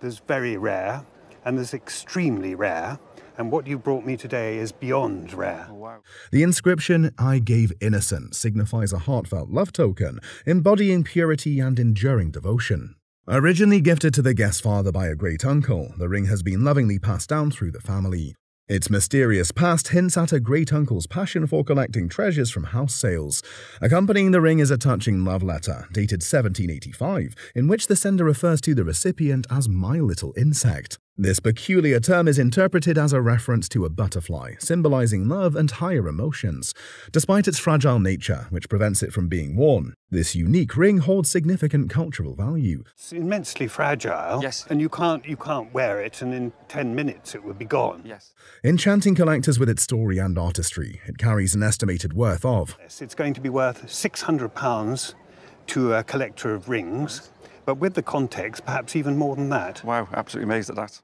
there's very rare, and there's extremely rare. And what you brought me today is beyond rare. Oh, wow. The inscription, "I gave innocent," signifies a heartfelt love token, embodying purity and enduring devotion. Originally gifted to the guest's father by a great-uncle, the ring has been lovingly passed down through the family. Its mysterious past hints at a great-uncle's passion for collecting treasures from house sales. Accompanying the ring is a touching love letter, dated 1785, in which the sender refers to the recipient as "my little insect." This peculiar term is interpreted as a reference to a butterfly, symbolizing love and higher emotions. Despite its fragile nature, which prevents it from being worn, this unique ring holds significant cultural value. It's immensely fragile, yes, and you can't wear it, and in 10 minutes it will be gone. Yes. Enchanting collectors with its story and artistry, it carries an estimated worth of. Yes, it's going to be worth £600 to a collector of rings. But with the context, perhaps even more than that. Wow, absolutely amazed at that.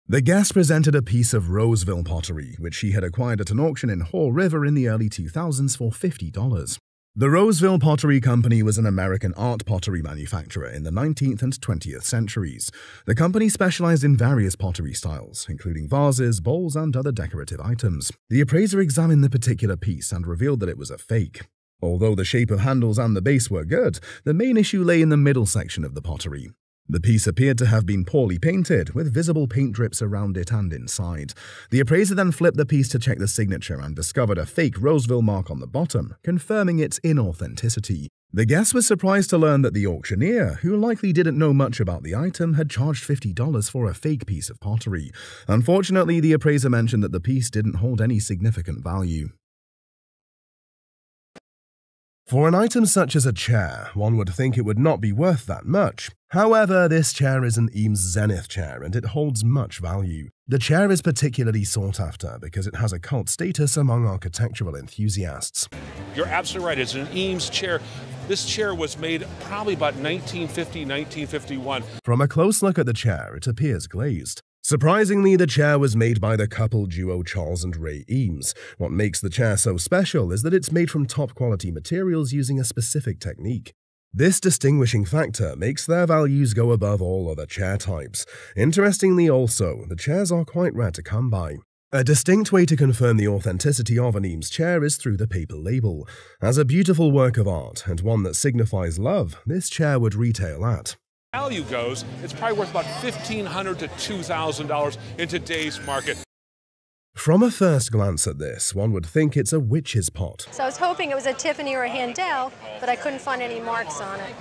The guest presented a piece of Roseville pottery, which she had acquired at an auction in Haw River in the early 2000s for $50. The Roseville Pottery Company was an American art pottery manufacturer in the 19th and 20th centuries. The company specialized in various pottery styles, including vases, bowls, and other decorative items. The appraiser examined the particular piece and revealed that it was a fake. Although the shape of handles and the base were good, the main issue lay in the middle section of the pottery. The piece appeared to have been poorly painted, with visible paint drips around it and inside. The appraiser then flipped the piece to check the signature and discovered a fake Roseville mark on the bottom, confirming its inauthenticity. The guest was surprised to learn that the auctioneer, who likely didn't know much about the item, had charged $50 for a fake piece of pottery. Unfortunately, the appraiser mentioned that the piece didn't hold any significant value. For an item such as a chair, one would think it would not be worth that much. However, this chair is an Eames Zenith chair and it holds much value. The chair is particularly sought after because it has a cult status among architectural enthusiasts. You're absolutely right, it's an Eames chair. This chair was made probably about 1950, 1951. From a close look at the chair, it appears glazed. Surprisingly, the chair was made by the couple duo Charles and Ray Eames. What makes the chair so special is that it's made from top-quality materials using a specific technique. This distinguishing factor makes their values go above all other chair types. Interestingly also, the chairs are quite rare to come by. A distinct way to confirm the authenticity of an Eames chair is through the paper label. As a beautiful work of art, and one that signifies love, this chair would retail at Value goes, it's probably worth about $1,500 to $2,000 in today's market. From a first glance at this, one would think it's a witch's pot. So I was hoping it was a Tiffany or a Handel, but I couldn't find any marks on it.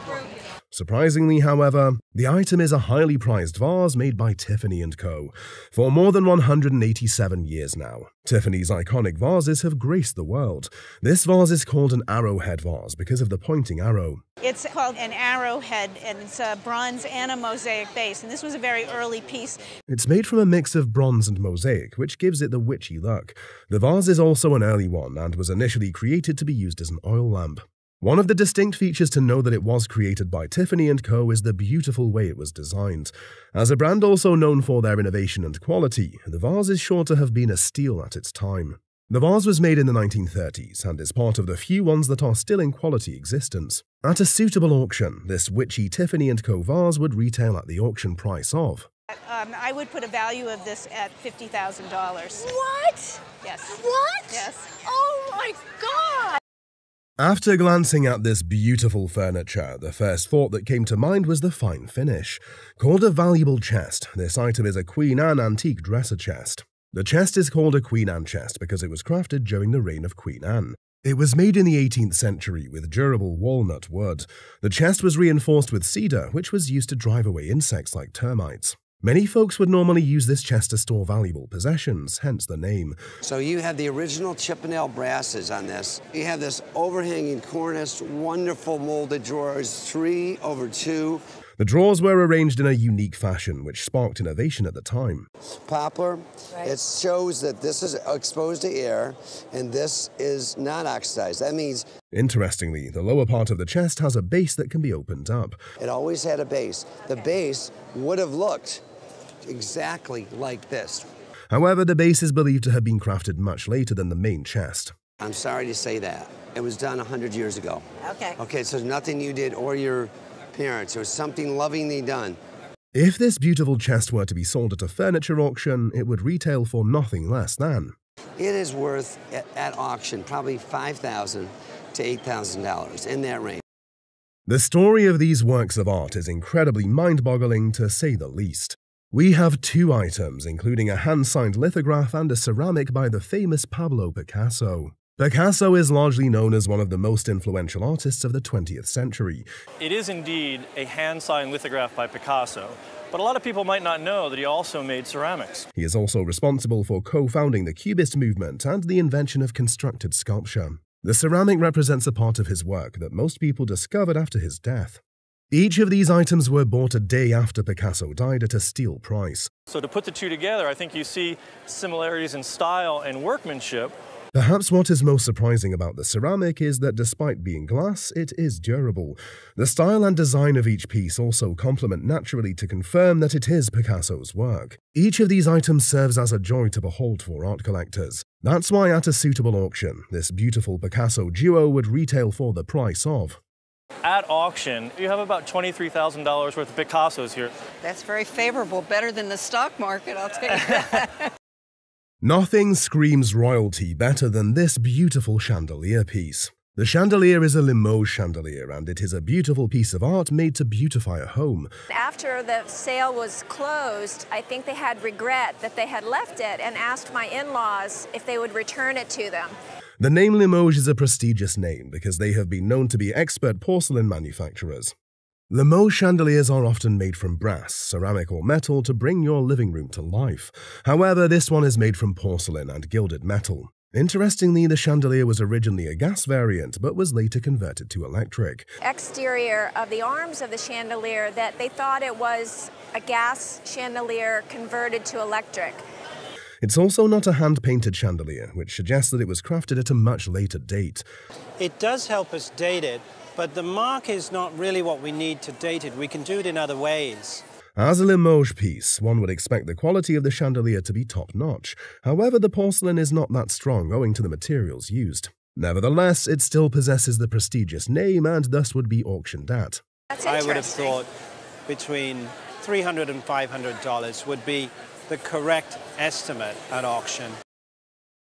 Surprisingly, however, the item is a highly prized vase made by Tiffany & Co. For more than 187 years now. Tiffany's iconic vases have graced the world. This vase is called an arrowhead vase because of the pointing arrow. It's called an arrowhead, and it's a bronze and a mosaic base, and this was a very early piece. It's made from a mix of bronze and mosaic, which gives it the witchy look. The vase is also an early one and was initially created to be used as an oil lamp. One of the distinct features to know that it was created by Tiffany & Co. is the beautiful way it was designed. As a brand also known for their innovation and quality, the vase is sure to have been a steal at its time. The vase was made in the 1930s and is part of the few ones that are still in quality existence. At a suitable auction, this witchy Tiffany & Co. vase would retail at the auction price of I would put a value of this at $50,000. What? Yes. What? Yes. Oh my God! After glancing at this beautiful furniture, the first thought that came to mind was the fine finish. Called a valuable chest, this item is a Queen Anne antique dresser chest. The chest is called a Queen Anne chest because it was crafted during the reign of Queen Anne. It was made in the 18th century with durable walnut wood. The chest was reinforced with cedar, which was used to drive away insects like termites. Many folks would normally use this chest to store valuable possessions, hence the name. So you have the original Chippendale brasses on this. You have this overhanging cornice, wonderful molded drawers, 3 over 2. The drawers were arranged in a unique fashion, which sparked innovation at the time. Poplar, it shows that this is exposed to air, and this is not oxidized. That means... Interestingly, the lower part of the chest has a base that can be opened up. It always had a base. The base would have looked exactly like this. However, the base is believed to have been crafted much later than the main chest. I'm sorry to say that. It was done 100 years ago. Okay. Okay, so nothing you did or your parents. It was something lovingly done. If this beautiful chest were to be sold at a furniture auction, it would retail for nothing less than... It is worth, at auction, probably $5,000 to $8,000, in that range. The story of these works of art is incredibly mind-boggling, to say the least. We have 2 items, including a hand-signed lithograph and a ceramic by the famous Pablo Picasso. Picasso is largely known as one of the most influential artists of the 20th century. It is indeed a hand-signed lithograph by Picasso, but a lot of people might not know that he also made ceramics. He is also responsible for co-founding the Cubist movement and the invention of constructed sculpture. The ceramic represents a part of his work that most people discovered after his death. Each of these items were bought a day after Picasso died at a steal price. So to put the two together, I think you see similarities in style and workmanship, Perhaps what is most surprising about the ceramic is that despite being glass, it is durable. The style and design of each piece also complement naturally to confirm that it is Picasso's work. Each of these items serves as a joy to behold for art collectors. That's why at a suitable auction, this beautiful Picasso duo would retail for the price of. At auction, you have about $23,000 worth of Picassos here. That's very favorable, better than the stock market, I'll tell you that. Nothing screams royalty better than this beautiful chandelier piece. The chandelier is a Limoges chandelier, and it is a beautiful piece of art made to beautify a home. After the sale was closed, I think they had regret that they had left it and asked my in-laws if they would return it to them. The name Limoges is a prestigious name because they have been known to be expert porcelain manufacturers. Limoges chandeliers are often made from brass, ceramic or metal to bring your living room to life. However, this one is made from porcelain and gilded metal. Interestingly, the chandelier was originally a gas variant, but was later converted to electric. Exterior of the arms of the chandelier that they thought it was a gas chandelier converted to electric. It's also not a hand-painted chandelier, which suggests that it was crafted at a much later date. It does help us date it, but the mark is not really what we need to date it. We can do it in other ways. As a Limoges piece, one would expect the quality of the chandelier to be top-notch. However, the porcelain is not that strong owing to the materials used. Nevertheless, it still possesses the prestigious name and thus would be auctioned at. That's I would have thought between $300 and $500 would be the correct estimate at auction.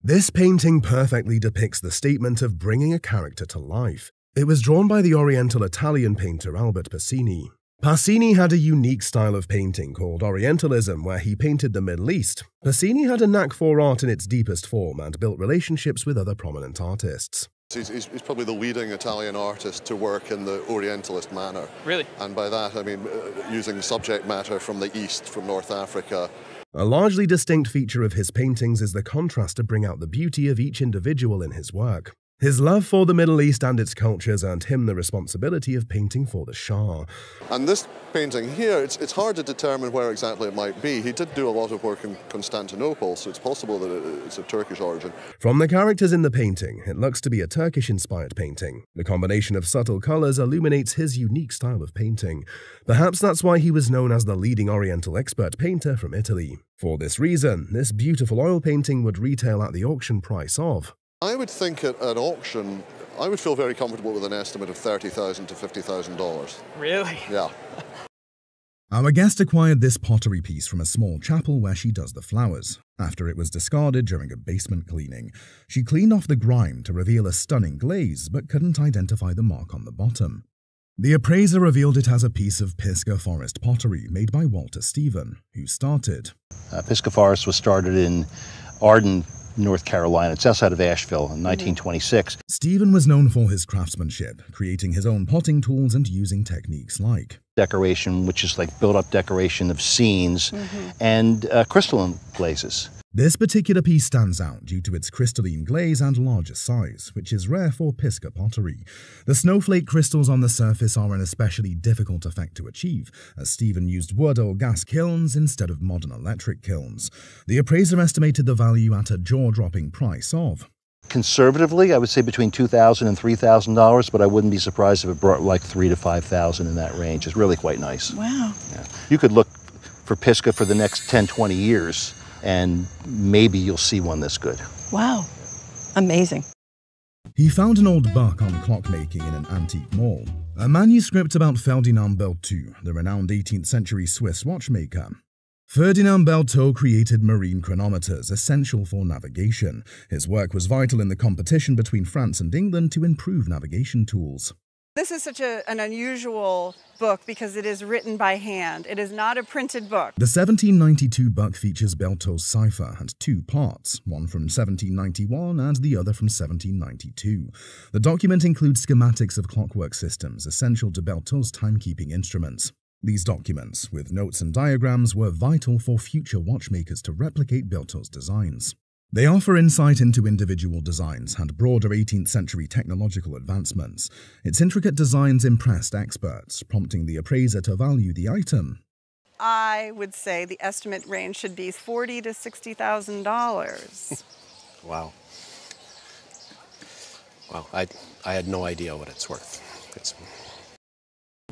This painting perfectly depicts the statement of bringing a character to life. It was drawn by the Oriental Italian painter Albert Pacini. Pacini had a unique style of painting called Orientalism, where he painted the Middle East. Pacini had a knack for art in its deepest form and built relationships with other prominent artists. He's probably the leading Italian artist to work in the Orientalist manner. Really? And by that, I mean using subject matter from the East, from North Africa. A largely distinct feature of his paintings is the contrast to bring out the beauty of each individual in his work. His love for the Middle East and its cultures earned him the responsibility of painting for the Shah. And this painting here, it's hard to determine where exactly it might be. He did do a lot of work in Constantinople, so it's possible that it's of Turkish origin. From the characters in the painting, it looks to be a Turkish-inspired painting. The combination of subtle colors illuminates his unique style of painting. Perhaps that's why he was known as the leading Oriental expert painter from Italy. For this reason, this beautiful oil painting would retail at the auction price of. I would think at auction, I would feel very comfortable with an estimate of $30,000 to $50,000. Really? Yeah. Our guest acquired this pottery piece from a small chapel where she does the flowers. After it was discarded during a basement cleaning, she cleaned off the grime to reveal a stunning glaze, but couldn't identify the mark on the bottom. The appraiser revealed it as a piece of Pisgah Forest pottery made by Walter Stephen, who started. Pisgah Forest was started in Arden, North Carolina. It's outside of Asheville in 1926. Stephen was known for his craftsmanship, creating his own potting tools and using techniques like decoration, which is like built-up decoration of scenes, and crystalline glazes. This particular piece stands out due to its crystalline glaze and larger size, which is rare for Pisgah pottery. The snowflake crystals on the surface are an especially difficult effect to achieve, as Stephen used wood or gas kilns instead of modern electric kilns. The appraiser estimated the value at a jaw-dropping price of. Conservatively, I would say between $2,000 and $3,000, but I wouldn't be surprised if it brought like $3,000 to $5,000 in that range. It's really quite nice. Wow. Yeah. You could look for Pisgah for the next 10, 20 years. And maybe you'll see one this good. Wow. Amazing. He found an old book on clockmaking in an antique mall. A manuscript about Ferdinand Berthoud, the renowned 18th century Swiss watchmaker. Ferdinand Berthoud created marine chronometers essential for navigation. His work was vital in the competition between France and England to improve navigation tools. This is such an unusual book because it is written by hand. It is not a printed book. The 1792 book features Berthoud's cipher and two parts, one from 1791 and the other from 1792. The document includes schematics of clockwork systems essential to Berthoud's timekeeping instruments. These documents, with notes and diagrams, were vital for future watchmakers to replicate Berthoud's designs. They offer insight into individual designs and broader 18th century technological advancements. Its intricate designs impressed experts, prompting the appraiser to value the item. I would say the estimate range should be $40,000 to $60,000. Wow. Well, I had no idea what it's worth.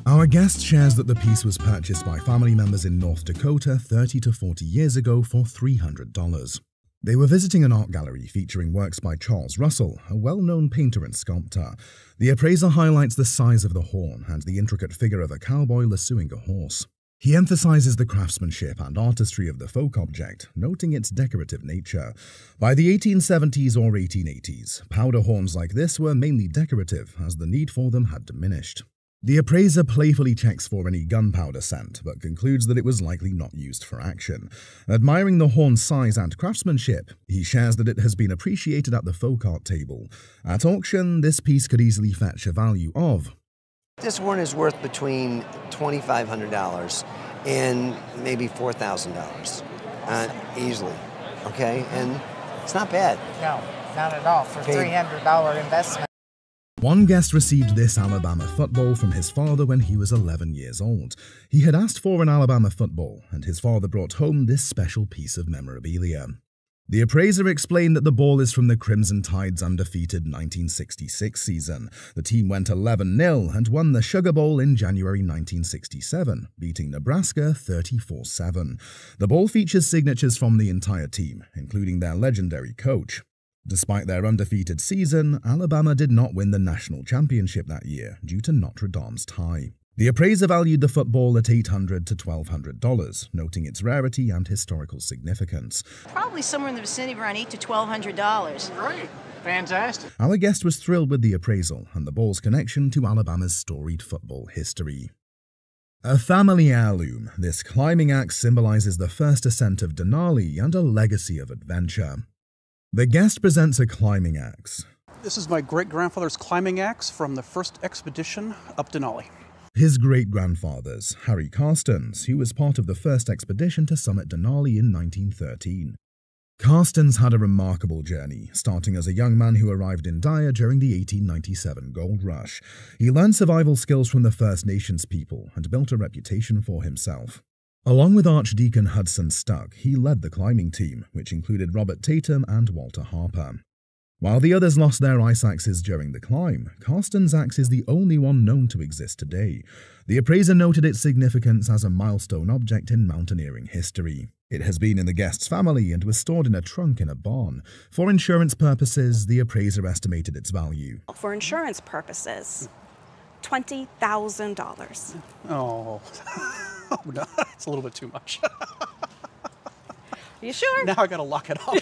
Our guest shares that the piece was purchased by family members in North Dakota 30 to 40 years ago for $300. They were visiting an art gallery featuring works by Charles Russell, a well-known painter and sculptor. The appraiser highlights the size of the horn and the intricate figure of a cowboy lassoing a horse. He emphasizes the craftsmanship and artistry of the folk object, noting its decorative nature. By the 1870s or 1880s, powder horns like this were mainly decorative, as the need for them had diminished. The appraiser playfully checks for any gunpowder scent, but concludes that it was likely not used for action. Admiring the horn's size and craftsmanship, he shares that it has been appreciated at the folk art table. At auction, this piece could easily fetch a value of... This horn is worth between $2,500 and maybe $4,000, easily, okay? And it's not bad. No, not at all for $300 investment. One guest received this Alabama football from his father when he was 11 years old. He had asked for an Alabama football, and his father brought home this special piece of memorabilia. The appraiser explained that the ball is from the Crimson Tide's undefeated 1966 season. The team went 11-0 and won the Sugar Bowl in January 1967, beating Nebraska 34-7. The ball features signatures from the entire team, including their legendary coach. Despite their undefeated season, Alabama did not win the national championship that year due to Notre Dame's tie. The appraiser valued the football at $800 to $1,200, noting its rarity and historical significance. Probably somewhere in the vicinity of around $800 to $1,200. Great. Fantastic. Our guest was thrilled with the appraisal and the ball's connection to Alabama's storied football history. A family heirloom, this climbing axe symbolizes the first ascent of Denali and a legacy of adventure. The guest presents a climbing axe. This is my great-grandfather's climbing axe from the first expedition up Denali. His great-grandfather's, Harry Carstens, who was part of the first expedition to summit Denali in 1913. Carstens had a remarkable journey, starting as a young man who arrived in Dyer during the 1897 gold rush. He learned survival skills from the First Nations people and built a reputation for himself. Along with Archdeacon Hudson Stuck, he led the climbing team, which included Robert Tatum and Walter Harper. While the others lost their ice axes during the climb, Carsten's axe is the only one known to exist today. The appraiser noted its significance as a milestone object in mountaineering history. It has been in the guest's family and was stored in a trunk in a barn. For insurance purposes, the appraiser estimated its value. For insurance purposes, $20,000. Oh, no, that's a little bit too much. You sure? Now I gotta lock it up.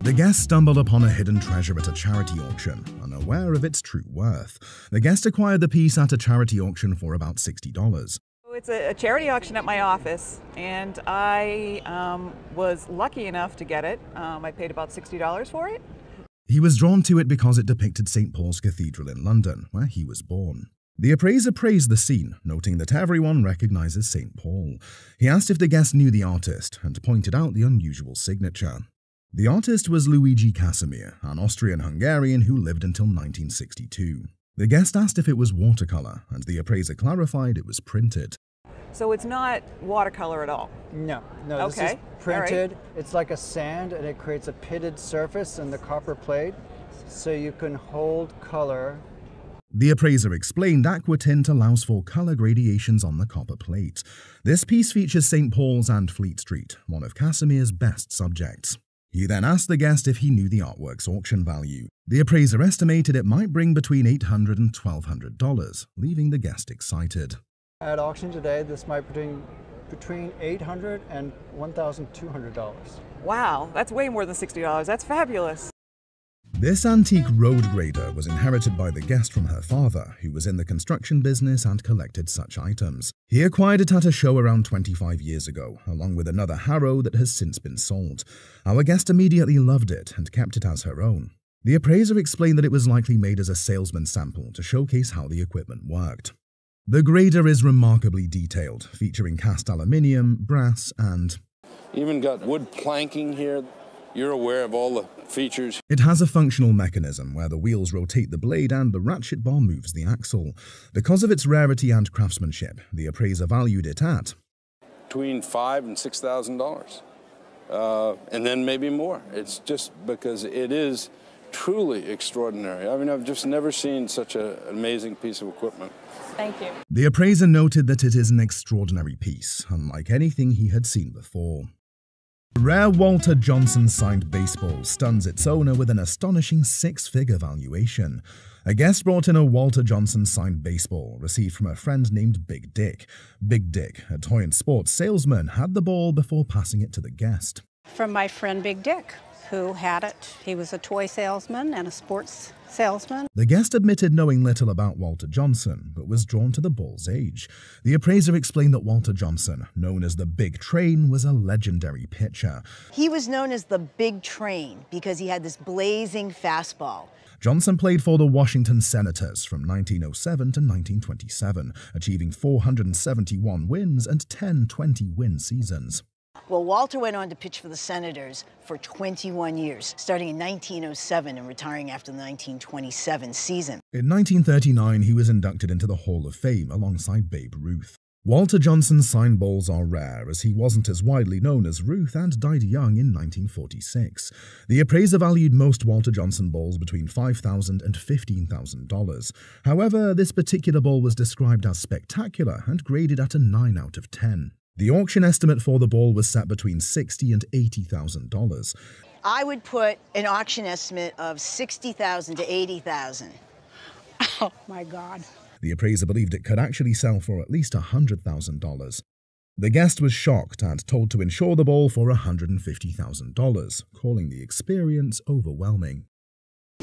The guest stumbled upon a hidden treasure at a charity auction, unaware of its true worth. The guest acquired the piece at a charity auction for about $60. It's a charity auction at my office, and I was lucky enough to get it. I paid about $60 for it. He was drawn to it because it depicted St. Paul's Cathedral in London, where he was born. The appraiser praised the scene, noting that everyone recognizes St. Paul. He asked if the guest knew the artist and pointed out the unusual signature. The artist was Luigi Casimir, an Austrian-Hungarian who lived until 1962. The guest asked if it was watercolor, and the appraiser clarified it was printed. So it's not watercolor at all? No, Okay. This is printed. All right. It's like a sand, and it creates a pitted surface in the copper plate, so you can hold color. The appraiser explained aquatint allows for color gradations on the copper plate. This piece features St. Paul's and Fleet Street, one of Casimir's best subjects. He then asked the guest if he knew the artwork's auction value. The appraiser estimated it might bring between $800 and $1,200, leaving the guest excited. At auction today, this might bring between $800 and $1,200. Wow, that's way more than $60. That's fabulous. This antique road grader was inherited by the guest from her father, who was in the construction business and collected such items. He acquired it at a show around 25 years ago, along with another harrow that has since been sold. Our guest immediately loved it and kept it as her own. The appraiser explained that it was likely made as a salesman's sample to showcase how the equipment worked. The grader is remarkably detailed, featuring cast aluminium, brass, and... Even got wood planking here. You're aware of all the features. It has a functional mechanism where the wheels rotate the blade and the ratchet bar moves the axle. Because of its rarity and craftsmanship, the appraiser valued it at between $5,000 and $6,000, and then maybe more. It's just because it is truly extraordinary. I mean, I've just never seen such an amazing piece of equipment. Thank you. The appraiser noted that it is an extraordinary piece, unlike anything he had seen before. Rare Walter Johnson signed baseball stuns its owner with an astonishing six-figure valuation. A guest brought in a Walter Johnson signed baseball received from a friend named Big Dick. Big Dick, a toy and sports salesman, had the ball before passing it to the guest. From my friend Big Dick, who had it. He was a toy salesman and a sports salesman. The guest admitted knowing little about Walter Johnson, but was drawn to the ball's age. The appraiser explained that Walter Johnson, known as the Big Train, was a legendary pitcher. He was known as the Big Train because he had this blazing fastball. Johnson played for the Washington Senators from 1907 to 1927, achieving 471 wins and 10 20-win seasons. Well, Walter went on to pitch for the Senators for 21 years, starting in 1907 and retiring after the 1927 season. In 1939, he was inducted into the Hall of Fame alongside Babe Ruth. Walter Johnson's signed balls are rare, as he wasn't as widely known as Ruth and died young in 1946. The appraiser valued most Walter Johnson balls between $5,000 and $15,000. However, this particular ball was described as spectacular and graded at a 9 out of 10. The auction estimate for the ball was set between $60,000 and $80,000. I would put an auction estimate of $60,000 to $80,000. Oh my God. The appraiser believed it could actually sell for at least $100,000. The guest was shocked and told to insure the ball for $150,000, calling the experience overwhelming.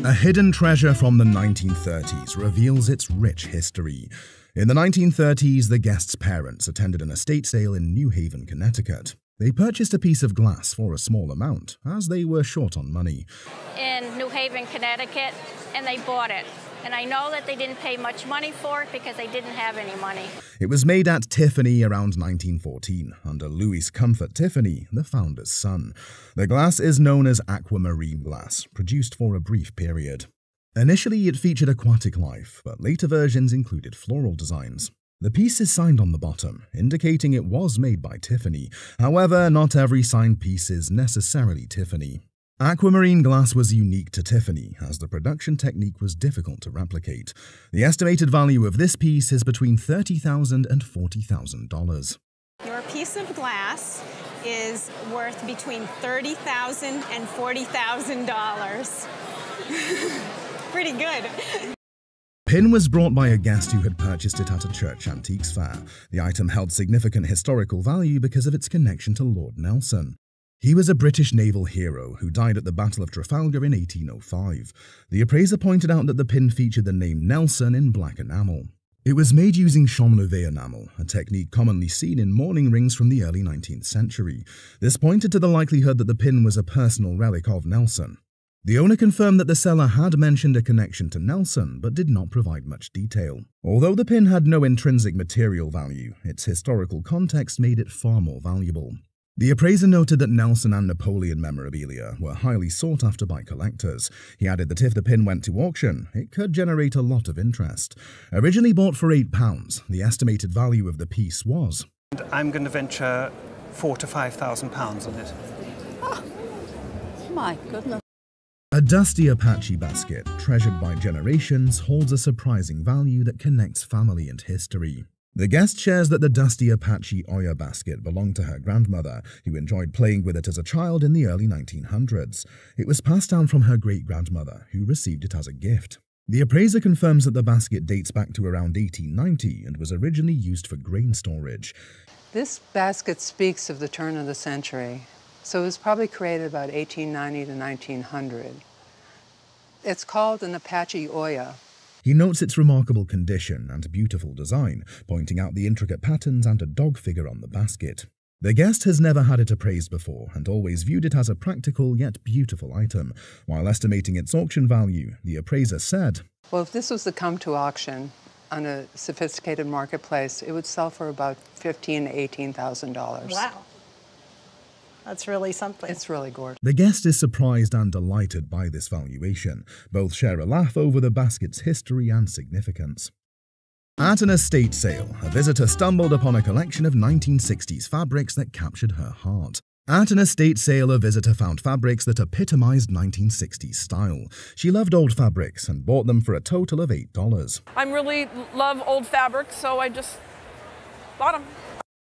A hidden treasure from the 1930s reveals its rich history. In the 1930s, the guest's parents attended an estate sale in New Haven, Connecticut. They purchased a piece of glass for a small amount, as they were short on money. In New Haven, Connecticut, and they bought it. And I know that they didn't pay much money for it because they didn't have any money. It was made at Tiffany around 1914, under Louis Comfort Tiffany, the founder's son. The glass is known as aquamarine glass, produced for a brief period. Initially, it featured aquatic life, but later versions included floral designs. The piece is signed on the bottom, indicating it was made by Tiffany. However, not every signed piece is necessarily Tiffany. Aquamarine glass was unique to Tiffany, as the production technique was difficult to replicate. The estimated value of this piece is between $30,000 and $40,000. Your piece of glass is worth between $30,000 and $40,000. Pretty good. Pin was brought by a guest who had purchased it at a church antiques fair. The item held significant historical value because of its connection to Lord Nelson. He was a British naval hero who died at the Battle of Trafalgar in 1805. The appraiser pointed out that the pin featured the name Nelson in black enamel. It was made using Champneuve enamel, a technique commonly seen in mourning rings from the early 19th century. This pointed to the likelihood that the pin was a personal relic of Nelson. The owner confirmed that the seller had mentioned a connection to Nelson, but did not provide much detail. Although the pin had no intrinsic material value, its historical context made it far more valuable. The appraiser noted that Nelson and Napoleon memorabilia were highly sought after by collectors. He added that if the pin went to auction, it could generate a lot of interest. Originally bought for £8, the estimated value of the piece was. I'm going to venture £4,000 to £5,000 on it. Oh, my goodness. A dusty Apache basket, treasured by generations, holds a surprising value that connects family and history. The guest shares that the dusty Apache Oya basket belonged to her grandmother, who enjoyed playing with it as a child in the early 1900s. It was passed down from her great-grandmother, who received it as a gift. The appraiser confirms that the basket dates back to around 1890 and was originally used for grain storage. This basket speaks of the turn of the century, so it was probably created about 1890 to 1900. It's called an Apache Oya. He notes its remarkable condition and beautiful design, pointing out the intricate patterns and a dog figure on the basket. The guest has never had it appraised before and always viewed it as a practical yet beautiful item. While estimating its auction value, the appraiser said, Well, if this was to come to auction on a sophisticated marketplace, it would sell for about $15,000 to $18,000. Wow. That's really something. It's really gorgeous. The guest is surprised and delighted by this valuation. Both share a laugh over the basket's history and significance. At an estate sale, a visitor stumbled upon a collection of 1960s fabrics that captured her heart. At an estate sale, a visitor found fabrics that epitomized 1960s style. She loved old fabrics and bought them for a total of $8. I really love old fabrics, so I just bought them.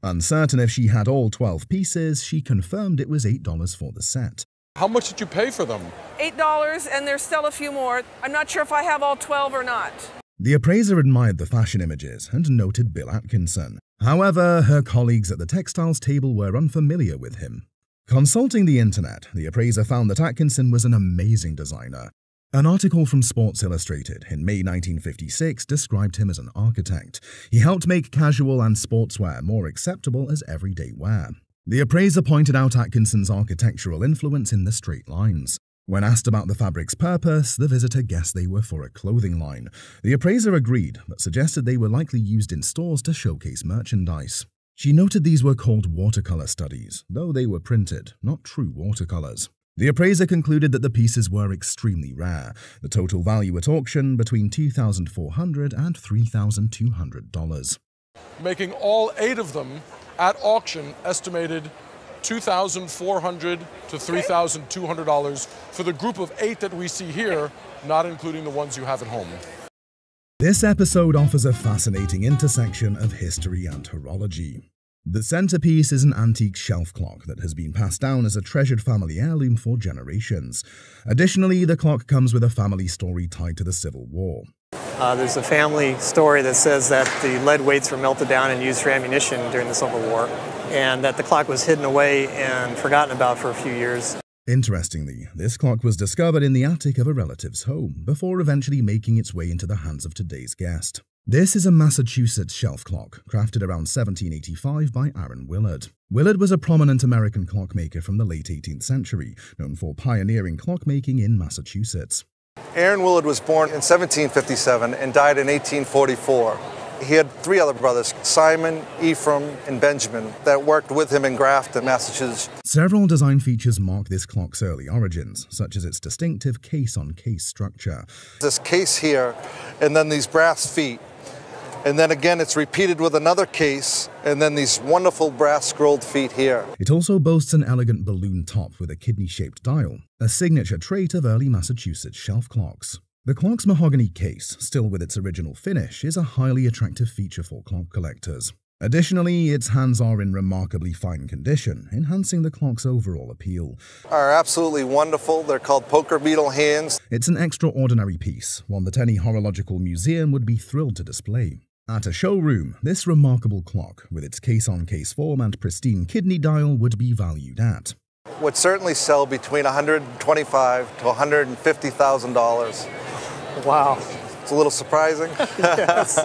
Uncertain if she had all 12 pieces, she confirmed it was $8 for the set. How much did you pay for them? $8, and there's still a few more. I'm not sure if I have all 12 or not. The appraiser admired the fashion images and noted Bill Atkinson. However, her colleagues at the textiles table were unfamiliar with him. Consulting the internet, the appraiser found that Atkinson was an amazing designer. An article from Sports Illustrated in May 1956 described him as an architect. He helped make casual and sportswear more acceptable as everyday wear. The appraiser pointed out Atkinson's architectural influence in the straight lines. When asked about the fabric's purpose, the visitor guessed they were for a clothing line. The appraiser agreed, but suggested they were likely used in stores to showcase merchandise. She noted these were called watercolor studies, though they were printed, not true watercolors. The appraiser concluded that the pieces were extremely rare. The total value at auction between $2,400 and $3,200. Making all 8 of them at auction estimated $2,400 to $3,200 for the group of 8 that we see here, not including the ones you have at home. This episode offers a fascinating intersection of history and horology. The centerpiece is an antique shelf clock that has been passed down as a treasured family heirloom for generations. Additionally, the clock comes with a family story tied to the Civil War. There's a family story that says that the lead weights were melted down and used for ammunition during the Civil War, and that the clock was hidden away and forgotten about for a few years. Interestingly, this clock was discovered in the attic of a relative's home before eventually making its way into the hands of today's guest. This is a Massachusetts shelf clock, crafted around 1785 by Aaron Willard. Willard was a prominent American clockmaker from the late 18th century, known for pioneering clockmaking in Massachusetts. Aaron Willard was born in 1757 and died in 1844. He had 3 other brothers, Simon, Ephraim, and Benjamin, that worked with him in Grafton, Massachusetts. Several design features mark this clock's early origins, such as its distinctive case-on-case structure. This case here, and then these brass feet. And then again, it's repeated with another case, and then these wonderful brass scrolled feet here. It also boasts an elegant balloon top with a kidney-shaped dial, a signature trait of early Massachusetts shelf clocks. The clock's mahogany case, still with its original finish, is a highly attractive feature for clock collectors. Additionally, its hands are in remarkably fine condition, enhancing the clock's overall appeal. Are absolutely wonderful. They're called poker beetle hands. It's an extraordinary piece, one that any horological museum would be thrilled to display. At a showroom, this remarkable clock, with its case-on-case form and pristine kidney dial, would be valued at. Would certainly sell between $125,000 to $150,000. Wow. It's a little surprising. Yes.